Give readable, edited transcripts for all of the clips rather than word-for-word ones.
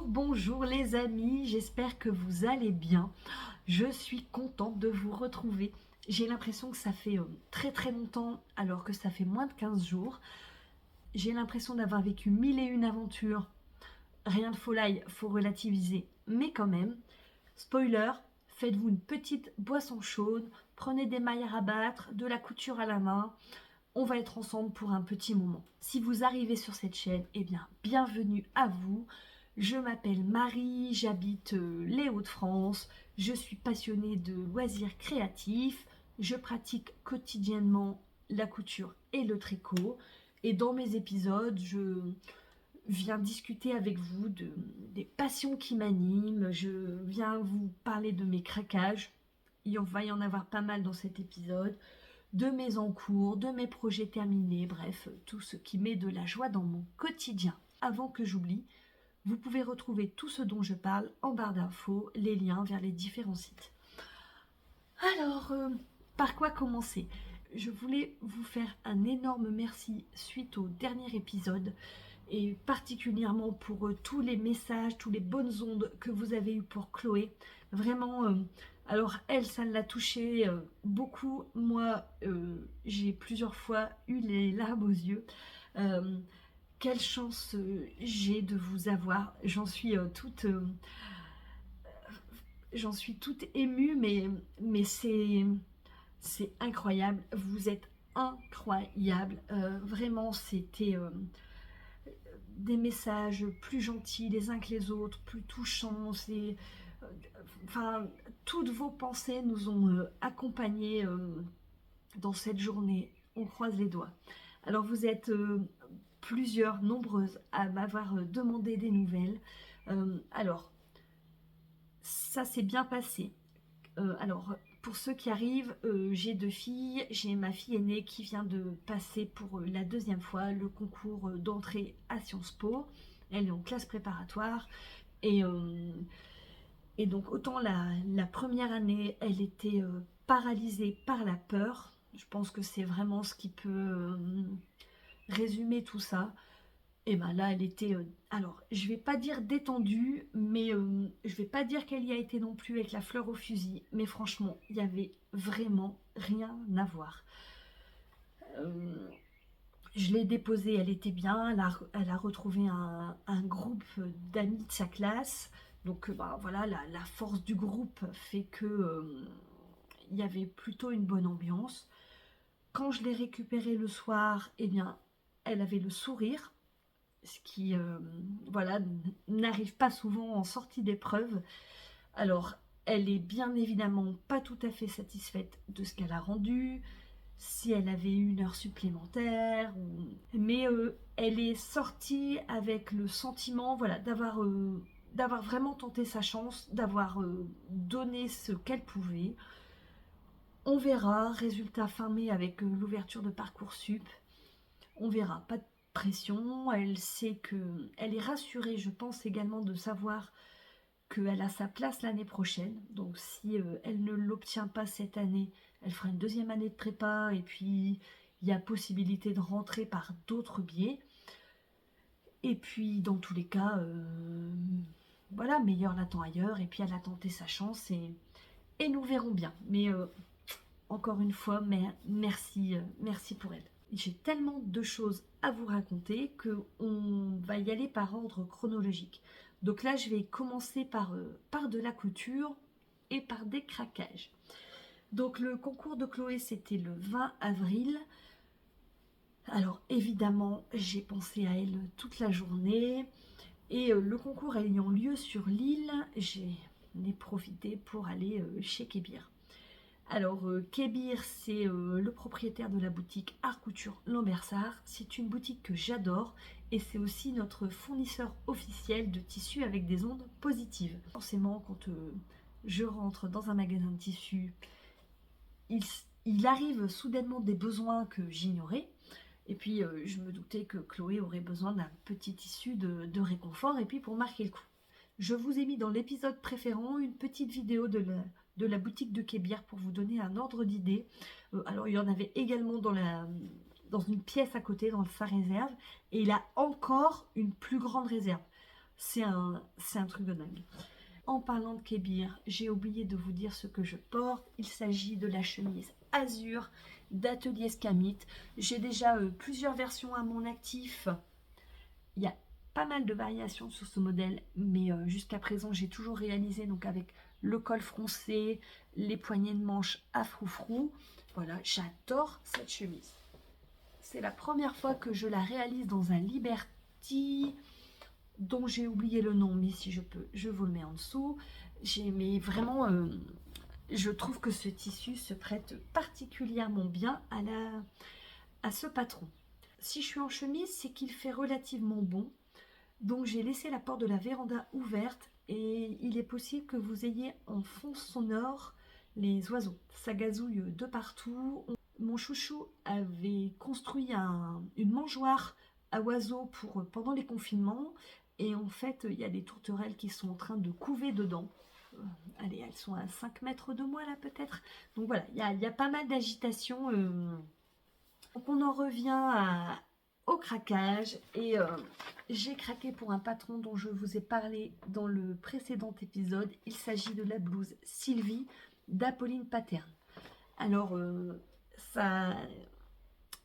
Bonjour les amis, j'espère que vous allez bien. Je suis contente de vous retrouver. J'ai l'impression que ça fait très longtemps alors que ça fait moins de 15 jours. J'ai l'impression d'avoir vécu mille et une aventures. Rien de folie, faut relativiser, mais quand même. Spoiler, faites-vous une petite boisson chaude, prenez des mailles à rabattre, de la couture à la main. On va être ensemble pour un petit moment. Si vous arrivez sur cette chaîne, eh bien, bienvenue à vous. Je m'appelle Marie, j'habite les Hauts-de-France, je suis passionnée de loisirs créatifs, je pratique quotidiennement la couture et le tricot. Et dans mes épisodes, je viens discuter avec vous des passions qui m'animent, je viens vous parler de mes craquages. Il va y en avoir pas mal dans cet épisode, de mes encours, de mes projets terminés, bref, tout ce qui met de la joie dans mon quotidien. Avant que j'oublie, vous pouvez retrouver tout ce dont je parle en barre d'infos, les liens vers les différents sites. Alors, par quoi commencer ? Je voulais vous faire un énorme merci suite au dernier épisode et particulièrement pour tous les messages, toutes les bonnes ondes que vous avez eues pour Chloé. Vraiment, alors elle, ça l'a touchée beaucoup. Moi, j'ai plusieurs fois eu les larmes aux yeux. Quelle chance j'ai de vous avoir. J'en suis toute émue, mais c'est incroyable. Vous êtes incroyable. Vraiment, c'était des messages plus gentils les uns que les autres, plus touchants. Enfin, toutes vos pensées nous ont accompagnés dans cette journée. On croise les doigts. Alors, vous êtes plusieurs, nombreuses, à m'avoir demandé des nouvelles. Alors, ça s'est bien passé. Alors, pour ceux qui arrivent, j'ai 2 filles. J'ai ma fille aînée qui vient de passer pour la 2e fois le concours d'entrée à Sciences Po. Elle est en classe préparatoire. Et, et donc, autant la première année, elle était paralysée par la peur. Je pense que c'est vraiment ce qui peut résumer tout ça. Et ben là, elle était, alors, je vais pas dire détendue, mais je vais pas dire qu'elle y a été non plus avec la fleur au fusil, mais franchement, il y avait vraiment rien à voir. Je l'ai déposée, elle était bien, elle a retrouvé un groupe d'amis de sa classe, donc bah, voilà, la force du groupe fait que il y avait plutôt une bonne ambiance. Quand je l'ai récupérée le soir, eh bien, elle avait le sourire, ce qui voilà, n'arrive pas souvent en sortie d'épreuve. Alors, elle est bien évidemment pas tout à fait satisfaite de ce qu'elle a rendu, si elle avait eu une heure supplémentaire, mais elle est sortie avec le sentiment, voilà, d'avoir vraiment tenté sa chance, d'avoir donné ce qu'elle pouvait. On verra, résultat fin mai avec l'ouverture de Parcoursup. On verra, pas de pression. Elle sait que, elle est rassurée, je pense également de savoir qu'elle a sa place l'année prochaine. Donc si elle ne l'obtient pas cette année, elle fera une 2e année de prépa et puis il y a possibilité de rentrer par d'autres biais. Et puis dans tous les cas, voilà, meilleur l'attend ailleurs. Et puis elle a tenté sa chance et nous verrons bien. Mais encore une fois, merci, merci pour elle. J'ai tellement de choses à vous raconter qu'on va y aller par ordre chronologique. Donc là, je vais commencer par de la couture et par des craquages. Donc le concours de Chloé, c'était le 20 avril. Alors évidemment, j'ai pensé à elle toute la journée. Et le concours ayant lieu sur l'île, j'en ai profité pour aller chez Kébir. Alors, Kébir, c'est le propriétaire de la boutique Art Couture Lambersart. C'est une boutique que j'adore et c'est aussi notre fournisseur officiel de tissus avec des ondes positives. Forcément, quand je rentre dans un magasin de tissus, il arrive soudainement des besoins que j'ignorais. Et puis je me doutais que Chloé aurait besoin d'un petit tissu de réconfort et puis pour marquer le coup. Je vous ai mis dans l'épisode préférant une petite vidéo de la boutique de Kébir pour vous donner un ordre d'idée. Alors il y en avait également dans une pièce à côté, dans sa réserve, et il a encore une plus grande réserve. C'est un truc de dingue. En parlant de Kébir, j'ai oublié de vous dire ce que je porte. Il s'agit de la chemise Azur d'Atelier Scamit. J'ai déjà plusieurs versions à mon actif. Il y a pas mal de variations sur ce modèle, mais jusqu'à présent, j'ai toujours réalisé donc avec le col froncé, les poignées de manches à froufrou. Voilà, j'adore cette chemise. C'est la première fois que je la réalise dans un Liberty dont j'ai oublié le nom, mais si je peux, je vous le mets en dessous. Mais vraiment, je trouve que ce tissu se prête particulièrement bien à ce patron. Si je suis en chemise, c'est qu'il fait relativement bon. Donc j'ai laissé la porte de la véranda ouverte et il est possible que vous ayez en fond sonore les oiseaux. Ça gazouille de partout. Mon chouchou avait construit une mangeoire à oiseaux pendant les confinements. Et en fait, il y a des tourterelles qui sont en train de couver dedans. Allez, elles sont à 5 mètres de moi là peut-être. Donc voilà, il y a pas mal d'agitation. Donc on en revient au craquage. Et j'ai craqué pour un patron dont je vous ai parlé dans le précédent épisode. Il s'agit de la blouse Sylvie d'Apolline Paterne. Alors,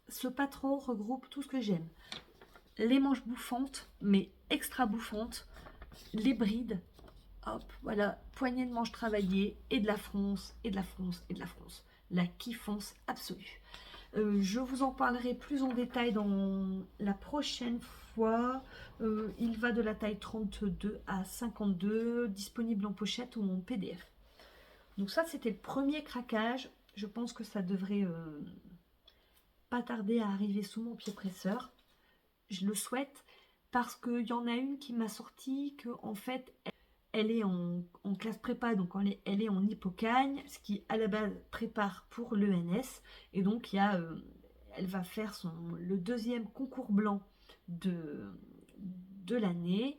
ce patron regroupe tout ce que j'aime. Les manches bouffantes, mais extra bouffantes, les brides, hop, voilà, poignée de manches travaillées, et de la fronce, et de la fronce, et de la fronce. La kiffance absolue. Je vous en parlerai plus en détail dans la prochaine fois. Il va de la taille 32 à 52, disponible en pochette ou en PDF. Donc ça, c'était le premier craquage. Je pense que ça devrait pas tarder à arriver sous mon pied presseur. Je le souhaite parce qu'il y en a une qui m'a sorti que en fait elle est en classe prépa, donc elle est en hippocagne, ce qui à la base prépare pour l'ENS, et donc elle va faire le deuxième concours blanc de l'année,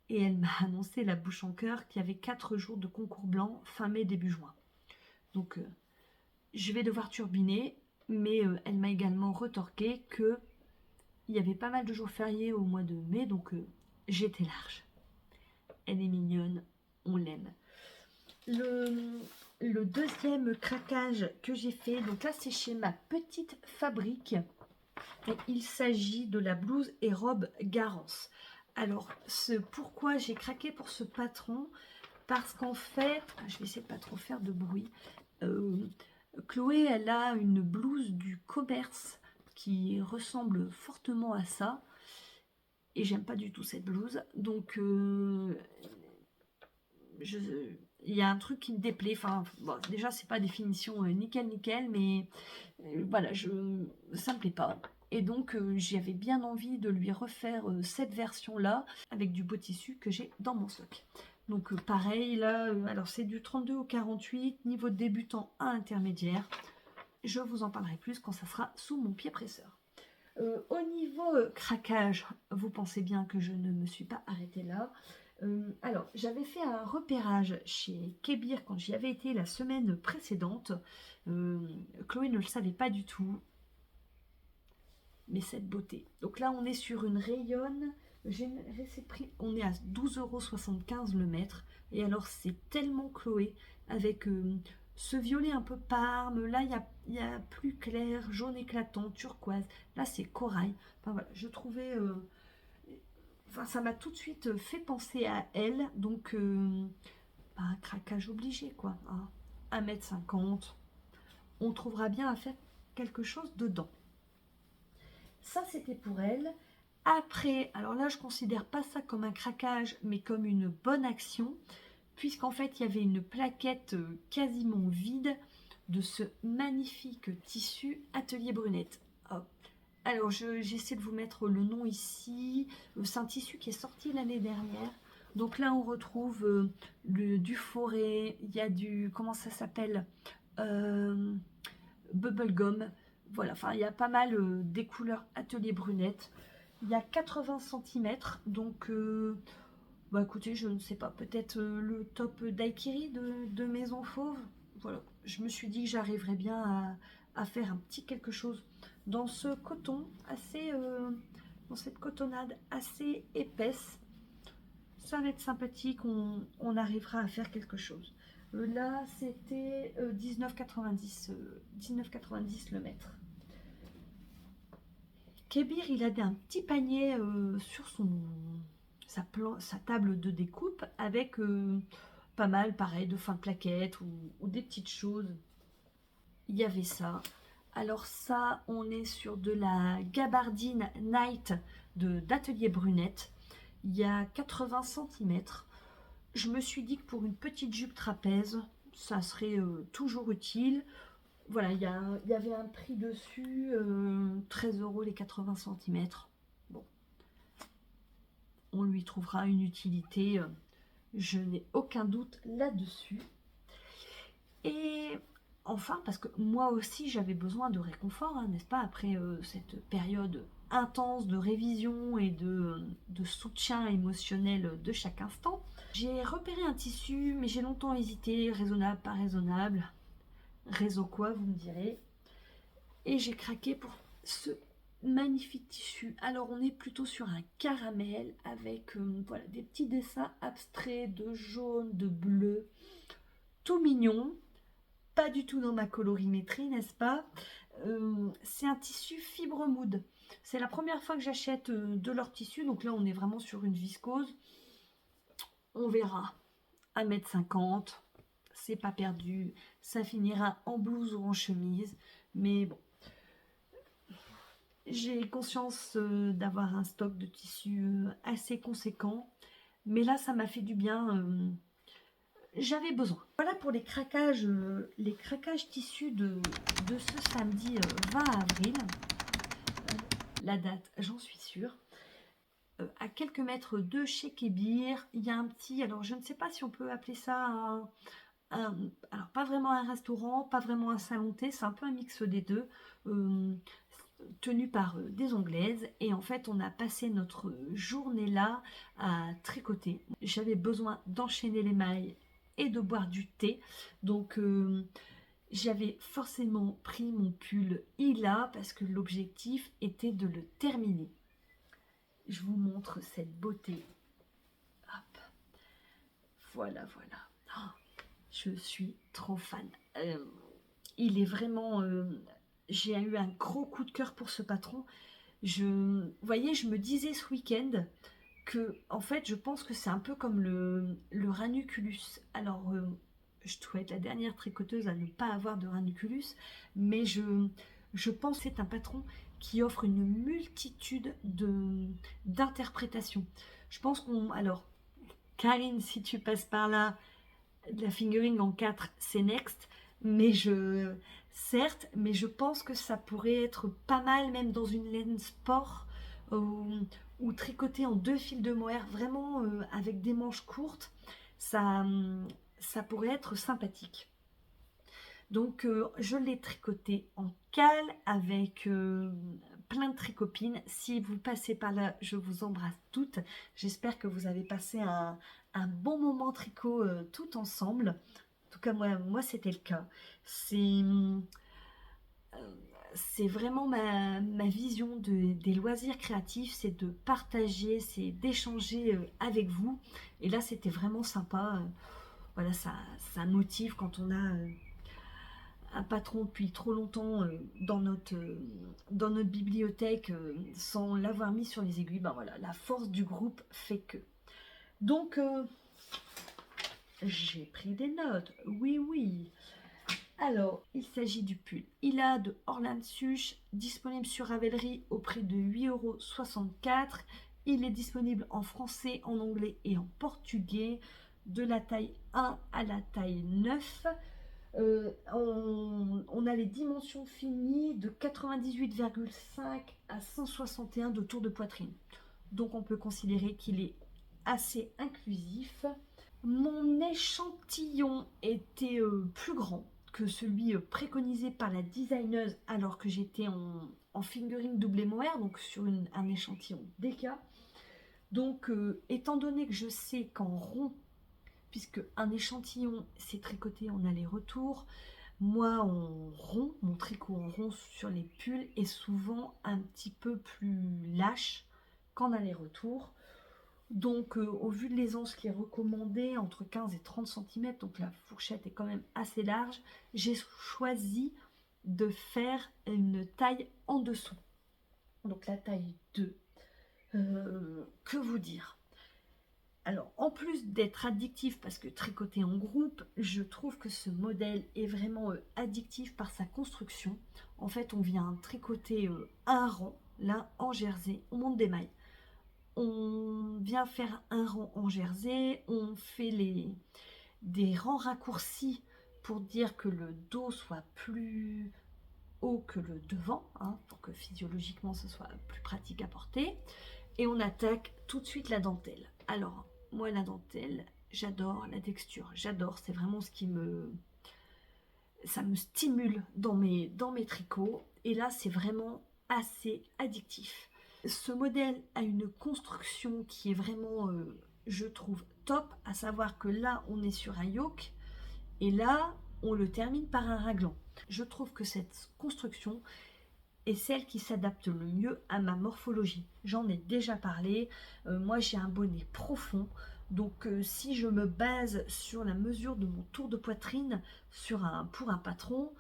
et elle m'a annoncé la bouche en cœur qu'il y avait 4 jours de concours blanc fin mai début juin. Donc je vais devoir turbiner, mais elle m'a également retorqué que il y avait pas mal de jours fériés au mois de mai, donc j'étais large. Elle est mignonne, on l'aime. Le deuxième craquage que j'ai fait, donc là c'est chez ma petite fabrique. Et il s'agit de la blouse et robe Garance. Alors, pourquoi j'ai craqué pour ce patron? Parce qu'en fait, je vais essayer de pas trop faire de bruit. Chloé, elle a une blouse du commerce qui ressemble fortement à ça. Et j'aime pas du tout cette blouse. Donc, il y a un truc qui me déplaît. Enfin, bon, déjà, c'est pas définition nickel, mais voilà, ça me plaît pas. Et donc, j'avais bien envie de lui refaire cette version-là avec du beau tissu que j'ai dans mon stock. Donc, pareil, là, alors c'est du 32 au 48, niveau de débutant à intermédiaire. Je vous en parlerai plus quand ça sera sous mon pied presseur. Au niveau craquage, vous pensez bien que je ne me suis pas arrêtée là. Alors, j'avais fait un repérage chez Kébir quand j'y avais été la semaine précédente. Chloé ne le savait pas du tout. Mais cette beauté. Donc là, on est sur une rayonne. On est à 12,75 € le mètre. Et alors, c'est tellement Chloé avec ce violet un peu parme. Là, il y a plus clair, jaune éclatant, turquoise. Là, c'est corail. Enfin voilà, je trouvais... Enfin, ça m'a tout de suite fait penser à elle. Donc, un craquage obligé, quoi. Hein. 1,50 m. On trouvera bien à faire quelque chose dedans. Ça, c'était pour elle. Après, alors là, je ne considère pas ça comme un craquage, mais comme une bonne action, puisqu'en fait, il y avait une plaquette quasiment vide de ce magnifique tissu Atelier Brunette. Hop. Alors, j'essaie de vous mettre le nom ici. C'est un tissu qui est sorti l'année dernière. Donc là, on retrouve du forêt, il y a du... Comment ça s'appelle Bubblegum. voilà, enfin, il y a pas mal des couleurs Atelier Brunette. Il y a 80 centimètres, donc bah écoutez, je ne sais pas, peut-être le top daiquiri de Maison Fauve. Voilà, je me suis dit que j'arriverais bien à faire un petit quelque chose dans ce coton assez, dans cette cotonnade assez épaisse. Ça va être sympathique, on arrivera à faire quelque chose. Là, c'était 19,90 19,90 le mètre. Kébir, il a un petit panier sur sa table de découpe avec pas mal, pareil, de fin de plaquettes ou des petites choses. Il y avait ça. Alors ça, on est sur de la gabardine Night d'Atelier Brunette. Il y a 80 centimètres. Je me suis dit que pour une petite jupe trapèze, ça serait toujours utile. Voilà, il y avait un prix dessus, 13 € les 80 centimètres. Bon, on lui trouvera une utilité, je n'ai aucun doute là-dessus. Et enfin, parce que moi aussi j'avais besoin de réconfort, hein, n'est-ce pas, après cette période intense de révision et de soutien émotionnel de chaque instant. J'ai repéré un tissu, mais j'ai longtemps hésité, raisonnable, pas raisonnable. Réseau quoi, vous me direz. Et j'ai craqué pour ce magnifique tissu. Alors on est plutôt sur un caramel avec voilà, des petits dessins abstraits de jaune, de bleu, tout mignon. Pas du tout dans ma colorimétrie, n'est-ce pas? C'est un tissu fibre mood. C'est la première fois que j'achète de leur tissu, donc là on est vraiment sur une viscose. On verra. 1,50 m, c'est pas perdu. Ça finira en blouse ou en chemise. Mais bon, j'ai conscience d'avoir un stock de tissus assez conséquent. Mais là, ça m'a fait du bien. J'avais besoin. Voilà pour les craquages tissus de ce samedi 20 avril. La date, j'en suis sûre. À quelques mètres de chez Kébir, il y a un petit, alors je ne sais pas si on peut appeler ça alors pas vraiment un restaurant, pas vraiment un salon thé, c'est un peu un mix des deux, tenu par des Anglaises. Et en fait, on a passé notre journée là à tricoter. J'avais besoin d'enchaîner les mailles et de boire du thé, donc j'avais forcément pris mon pull Ila parce que l'objectif était de le terminer. Je vous montre cette beauté. Hop. Voilà, voilà. Oh, je suis trop fan. Il est vraiment... j'ai eu un gros coup de cœur pour ce patron. Vous voyez, je me disais ce week-end que, en fait, je pense que c'est un peu comme le ranunculus. Alors, je dois être la dernière tricoteuse à ne pas avoir de ranunculus, mais je pense que c'est un patron qui offre une multitude d'interprétations. Je pense qu'on... Alors, Karine, si tu passes par là, de la fingering en 4, c'est next. Mais certes, mais je pense que ça pourrait être pas mal, même dans une laine sport, ou tricoter en 2 fils de mohair, vraiment avec des manches courtes, ça, ça pourrait être sympathique. Donc je l'ai tricoté en cale avec plein de tricopines. Si vous passez par là, je vous embrasse toutes. J'espère que vous avez passé un bon moment tricot tout ensemble. En tout cas, moi c'était le cas. C'est vraiment ma vision des loisirs créatifs, c'est de partager, c'est d'échanger avec vous. Et là, c'était vraiment sympa. Voilà, ça motive quand on a un patron depuis trop longtemps dans notre bibliothèque sans l'avoir mis sur les aiguilles. Ben voilà, la force du groupe fait que. Donc, j'ai pris des notes. Oui, oui. Alors, il s'agit du pull Ila de Orlan Such, disponible sur Ravelry au prix de 8,64 €. Il est disponible en français, en anglais et en portugais, de la taille 1 à la taille 9. On a les dimensions finies de 98,5 à 161 de tour de poitrine. Donc on peut considérer qu'il est assez inclusif. Mon échantillon était plus grand que celui préconisé par la designeuse alors que j'étais en fingering double mohair, donc sur un échantillon DK. Donc étant donné que je sais qu'en rond, puisque un échantillon c'est tricoté en aller-retour, moi en rond, mon tricot en rond sur les pulls est souvent un petit peu plus lâche qu'en aller-retour. Donc au vu de l'aisance qui est recommandée entre 15 et 30 cm, donc la fourchette est quand même assez large, j'ai choisi de faire une taille en dessous. Donc la taille 2. Que vous dire? Alors, en plus d'être addictif parce que tricoter en groupe, je trouve que ce modèle est vraiment addictif par sa construction. En fait, on vient tricoter un rang, là en jersey, on monte des mailles. On vient faire un rang en jersey, on fait des rangs raccourcis pour dire que le dos soit plus haut que le devant, hein, pour que physiologiquement ce soit plus pratique à porter. Et on attaque tout de suite la dentelle. Alors, moi la dentelle, j'adore la texture, j'adore, c'est vraiment ce qui ça me stimule dans mes tricots. Et là, c'est vraiment assez addictif. Ce modèle a une construction qui est vraiment, je trouve, top, à savoir que là, on est sur un yoke, et là, on le termine par un raglan. Je trouve que cette construction est celle qui s'adapte le mieux à ma morphologie. J'en ai déjà parlé, moi j'ai un bonnet profond, donc si je me base sur la mesure de mon tour de poitrine pour un patron,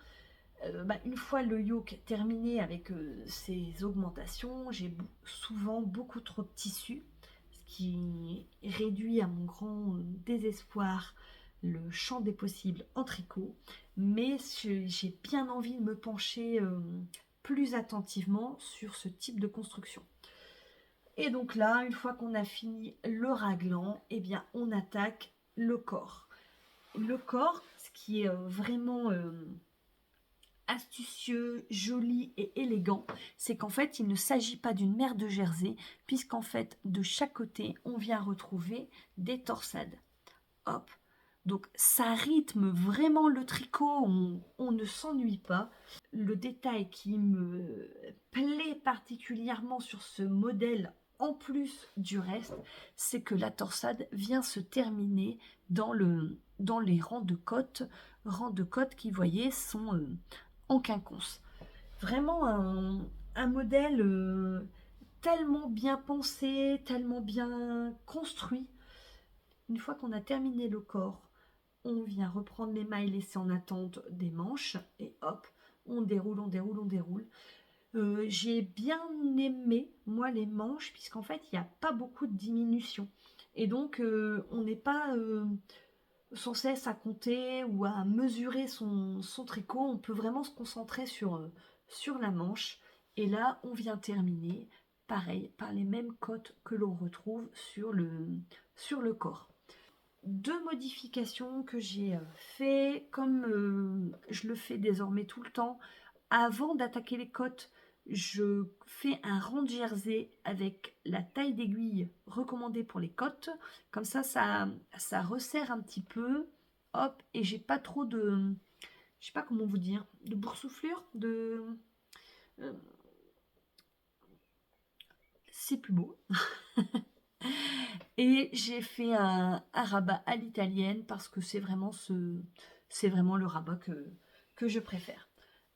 une fois le yoke terminé avec ces augmentations, j'ai souvent beaucoup trop de tissu, ce qui réduit à mon grand désespoir le champ des possibles en tricot, mais j'ai bien envie de me pencher plus attentivement sur ce type de construction. Et donc là, une fois qu'on a fini le raglan, eh bien on attaque le corps. Le corps, ce qui est vraiment astucieux, joli et élégant, c'est qu'en fait il ne s'agit pas d'une mer de jersey, puisqu'en fait de chaque côté on vient retrouver des torsades. Hop, donc ça rythme vraiment le tricot, on ne s'ennuie pas. Le détail qui me plaît particulièrement sur ce modèle, en plus du reste, c'est que la torsade vient se terminer dans les rangs de côtes qui, vous voyez, sont en quinconce. Vraiment un modèle tellement bien pensé, tellement bien construit. Une fois qu'on a terminé le corps, on vient reprendre les mailles laissées en attente des manches et hop, on déroule, on déroule, on déroule. J'ai bien aimé, moi, les manches, puisqu'en fait, il n'y a pas beaucoup de diminution. Et donc, on n'est pas sans cesse à compter ou à mesurer son tricot. On peut vraiment se concentrer sur la manche. Et là, on vient terminer, pareil, par les mêmes côtes que l'on retrouve sur le corps. Deux modifications que j'ai fait, comme je le fais désormais tout le temps, avant d'attaquer les côtes, je fais un rang de jersey avec la taille d'aiguille recommandée pour les côtes. Comme ça resserre un petit peu, hop, et j'ai pas trop de, je sais pas comment vous dire, de boursouflure, euh, c'est plus beau. Et j'ai fait un rabat à l'italienne parce que c'est vraiment le rabat que je préfère.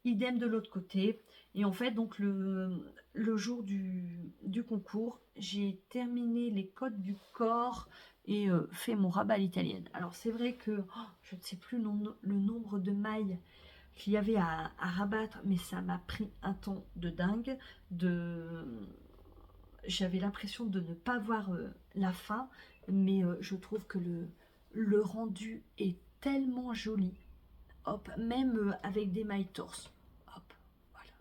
Idem de l'autre côté. Et en fait, donc le jour du concours, j'ai terminé les côtes du corps et fait mon rabat à l'italienne. Alors c'est vrai que je ne sais plus le nombre de mailles qu'il y avait à rabattre, mais ça m'a pris un temps de dingue. J'avais l'impression de ne pas voir la fin, mais je trouve que le rendu est tellement joli. Hop, même avec des mailles torse. Hop, voilà.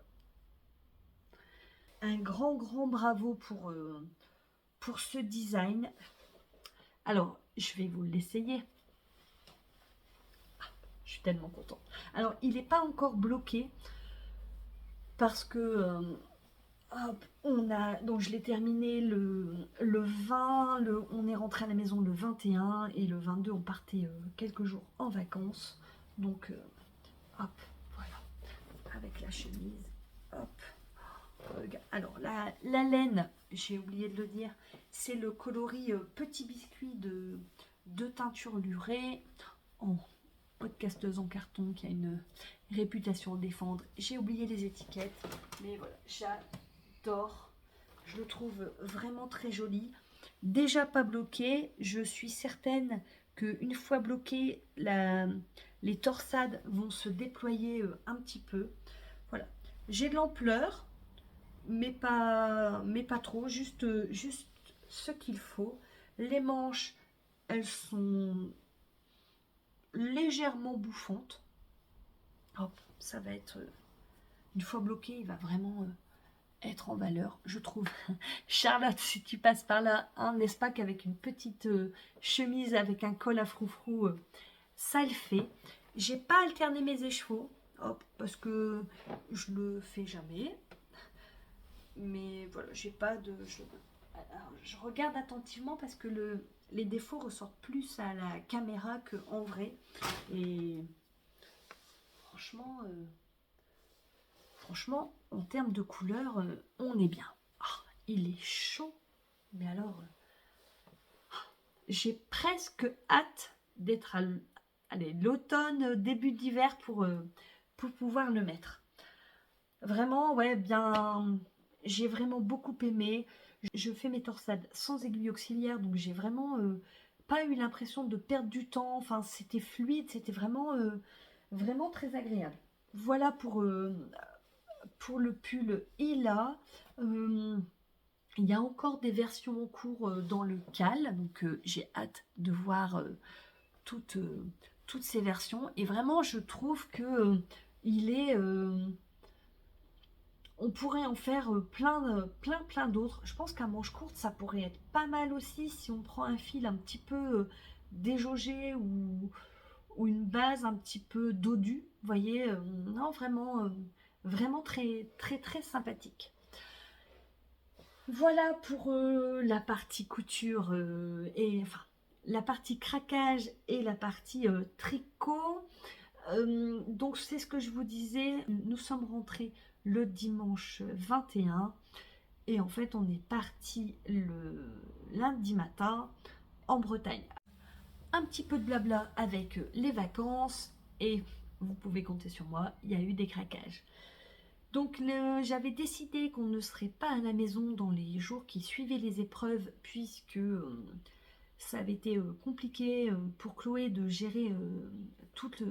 Un grand bravo pour ce design. Alors, je vais vous l'essayer. Je suis tellement contente. Alors, il n'est pas encore bloqué parce que hop, donc je l'ai terminé le 20, on est rentré à la maison le 21 et le 22 on partait quelques jours en vacances. Donc Hop, voilà, avec la chemise. Hop. Alors, la laine, j'ai oublié de le dire, c'est le coloris petit biscuit de teinture lurée en podcasteuse en carton qui a une réputation à défendre. J'ai oublié les étiquettes, mais voilà, j'adore. Je le trouve vraiment très joli. Déjà pas bloqué, je suis certaine qu'une fois bloqué, les torsades vont se déployer un petit peu. Voilà, j'ai de l'ampleur, mais pas trop, juste ce qu'il faut. Les manches, elles sont légèrement bouffantes. Hop, ça va être, une fois bloqué, il va vraiment être en valeur, je trouve. Charlotte, si tu passes par là, hein, n'est-ce pas qu'avec une petite chemise avec un col à froufrou, ça le fait. J'ai pas alterné mes écheveaux, hop, parce que je le fais jamais. Mais voilà, j'ai pas de... Alors, je regarde attentivement parce que les défauts ressortent plus à la caméra qu'en vrai. Et franchement, en termes de couleur, on est bien. Ah, il est chaud. Mais alors, j'ai presque hâte d'être à l'automne, début d'hiver pour pouvoir le mettre. Vraiment, ouais, bien, j'ai vraiment beaucoup aimé. Je fais mes torsades sans aiguille auxiliaire, donc j'ai vraiment pas eu l'impression de perdre du temps. Enfin, c'était fluide, c'était vraiment très agréable. Voilà pour le pull Ila. Euh, il y a encore des versions en cours dans le CAL, donc j'ai hâte de voir toutes, toutes ces versions. Et vraiment, je trouve que il est... on pourrait en faire plein d'autres. Je pense qu'un manche courte, ça pourrait être pas mal aussi si on prend un fil un petit peu déjaugé ou une base un petit peu dodue. Vous voyez, non, vraiment très sympathique. Voilà pour la partie couture et enfin la partie craquage et la partie tricot. Donc c'est ce que je vous disais, nous sommes rentrés le dimanche 21 et en fait on est parti le lundi matin en Bretagne. Un petit peu de blabla avec les vacances et vous pouvez compter sur moi, il y a eu des craquages. Donc j'avais décidé qu'on ne serait pas à la maison dans les jours qui suivaient les épreuves puisque ça avait été compliqué pour Chloé de gérer toutes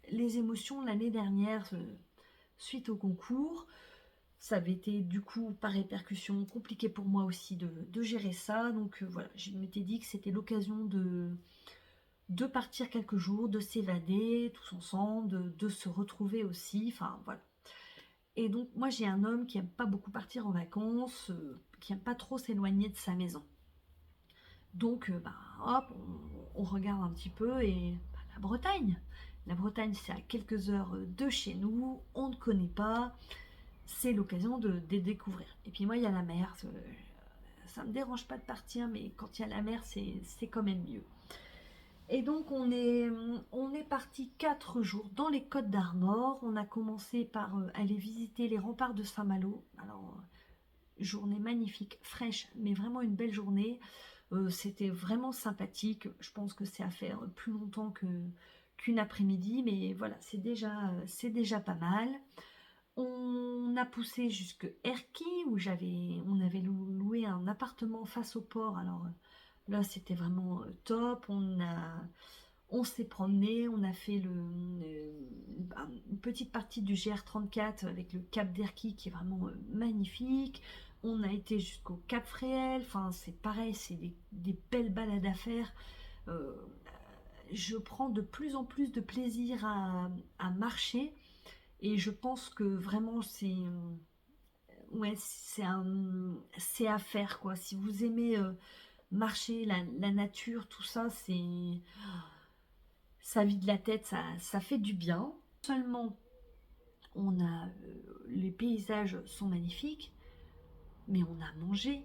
les émotions l'année dernière suite au concours. Ça avait été du coup par répercussion compliqué pour moi aussi de gérer ça. Donc voilà, je m'étais dit que c'était l'occasion de partir quelques jours, de s'évader tous ensemble, de se retrouver aussi. Enfin voilà. Et donc moi j'ai un homme qui aime pas beaucoup partir en vacances, qui aime pas trop s'éloigner de sa maison. Donc bah, hop, on regarde un petit peu et bah, la Bretagne. La Bretagne c'est à quelques heures de chez nous, on ne connaît pas, c'est l'occasion de découvrir. Et puis moi il y a la mer, ça me dérange pas de partir, mais quand il y a la mer c'est quand même mieux. Et donc on est parti 4 jours dans les Côtes d'Armor. On a commencé par aller visiter les remparts de Saint-Malo. Alors journée magnifique, fraîche, mais vraiment une belle journée. C'était vraiment sympathique. Je pense que c'est à faire plus longtemps qu'une après-midi, mais voilà, c'est déjà pas mal. On a poussé jusque Erquy où on avait loué un appartement face au port. Alors là, c'était vraiment top. On s'est promené, on a fait une petite partie du GR34 avec le Cap d'Erquy qui est vraiment magnifique. On a été jusqu'au Cap Fréhel. Enfin, c'est pareil, c'est des belles balades à faire. Euh, je prends de plus en plus de plaisir à marcher et je pense que vraiment ouais, c'est à faire quoi. Si vous aimez marcher, la nature, tout ça, ça vide la tête, ça fait du bien. Seulement, les paysages sont magnifiques, mais on a mangé,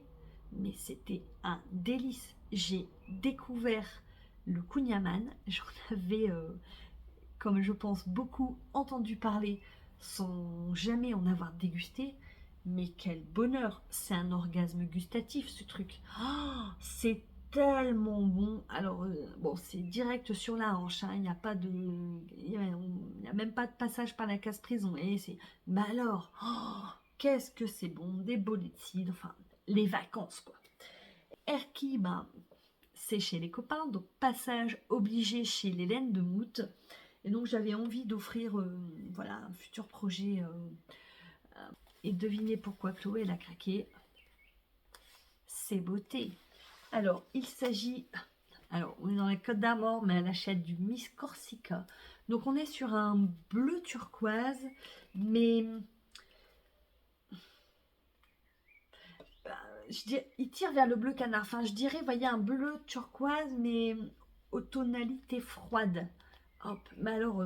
mais c'était un délice. J'ai découvert le kouign-amann, j'en avais comme je pense beaucoup, entendu parler sans jamais en avoir dégusté. Mais quel bonheur! C'est un orgasme gustatif ce truc. Oh, c'est tellement bon. Alors, bon, c'est direct sur la hanche, hein. Il n'y a pas de... Il y a même pas de passage par la casse-prison. Et c'est... Mais alors, oh, qu'est-ce que c'est bon! Des bolets de cidre, enfin, les vacances, quoi. Erki, ben, c'est chez les copains, donc passage obligé chez l'Hélène de Mout. Et donc j'avais envie d'offrir voilà, un futur projet. Et devinez pourquoi Chloé elle a craqué. C'est beauté. Alors il s'agit... Alors on est dans la Côte d'Armor, mais elle achète du Miss Corsica. Donc on est sur un bleu turquoise, mais... il tire vers le bleu canard. Enfin, je dirais, voyez, un bleu turquoise, mais aux tonalités froides. Hop, mais alors,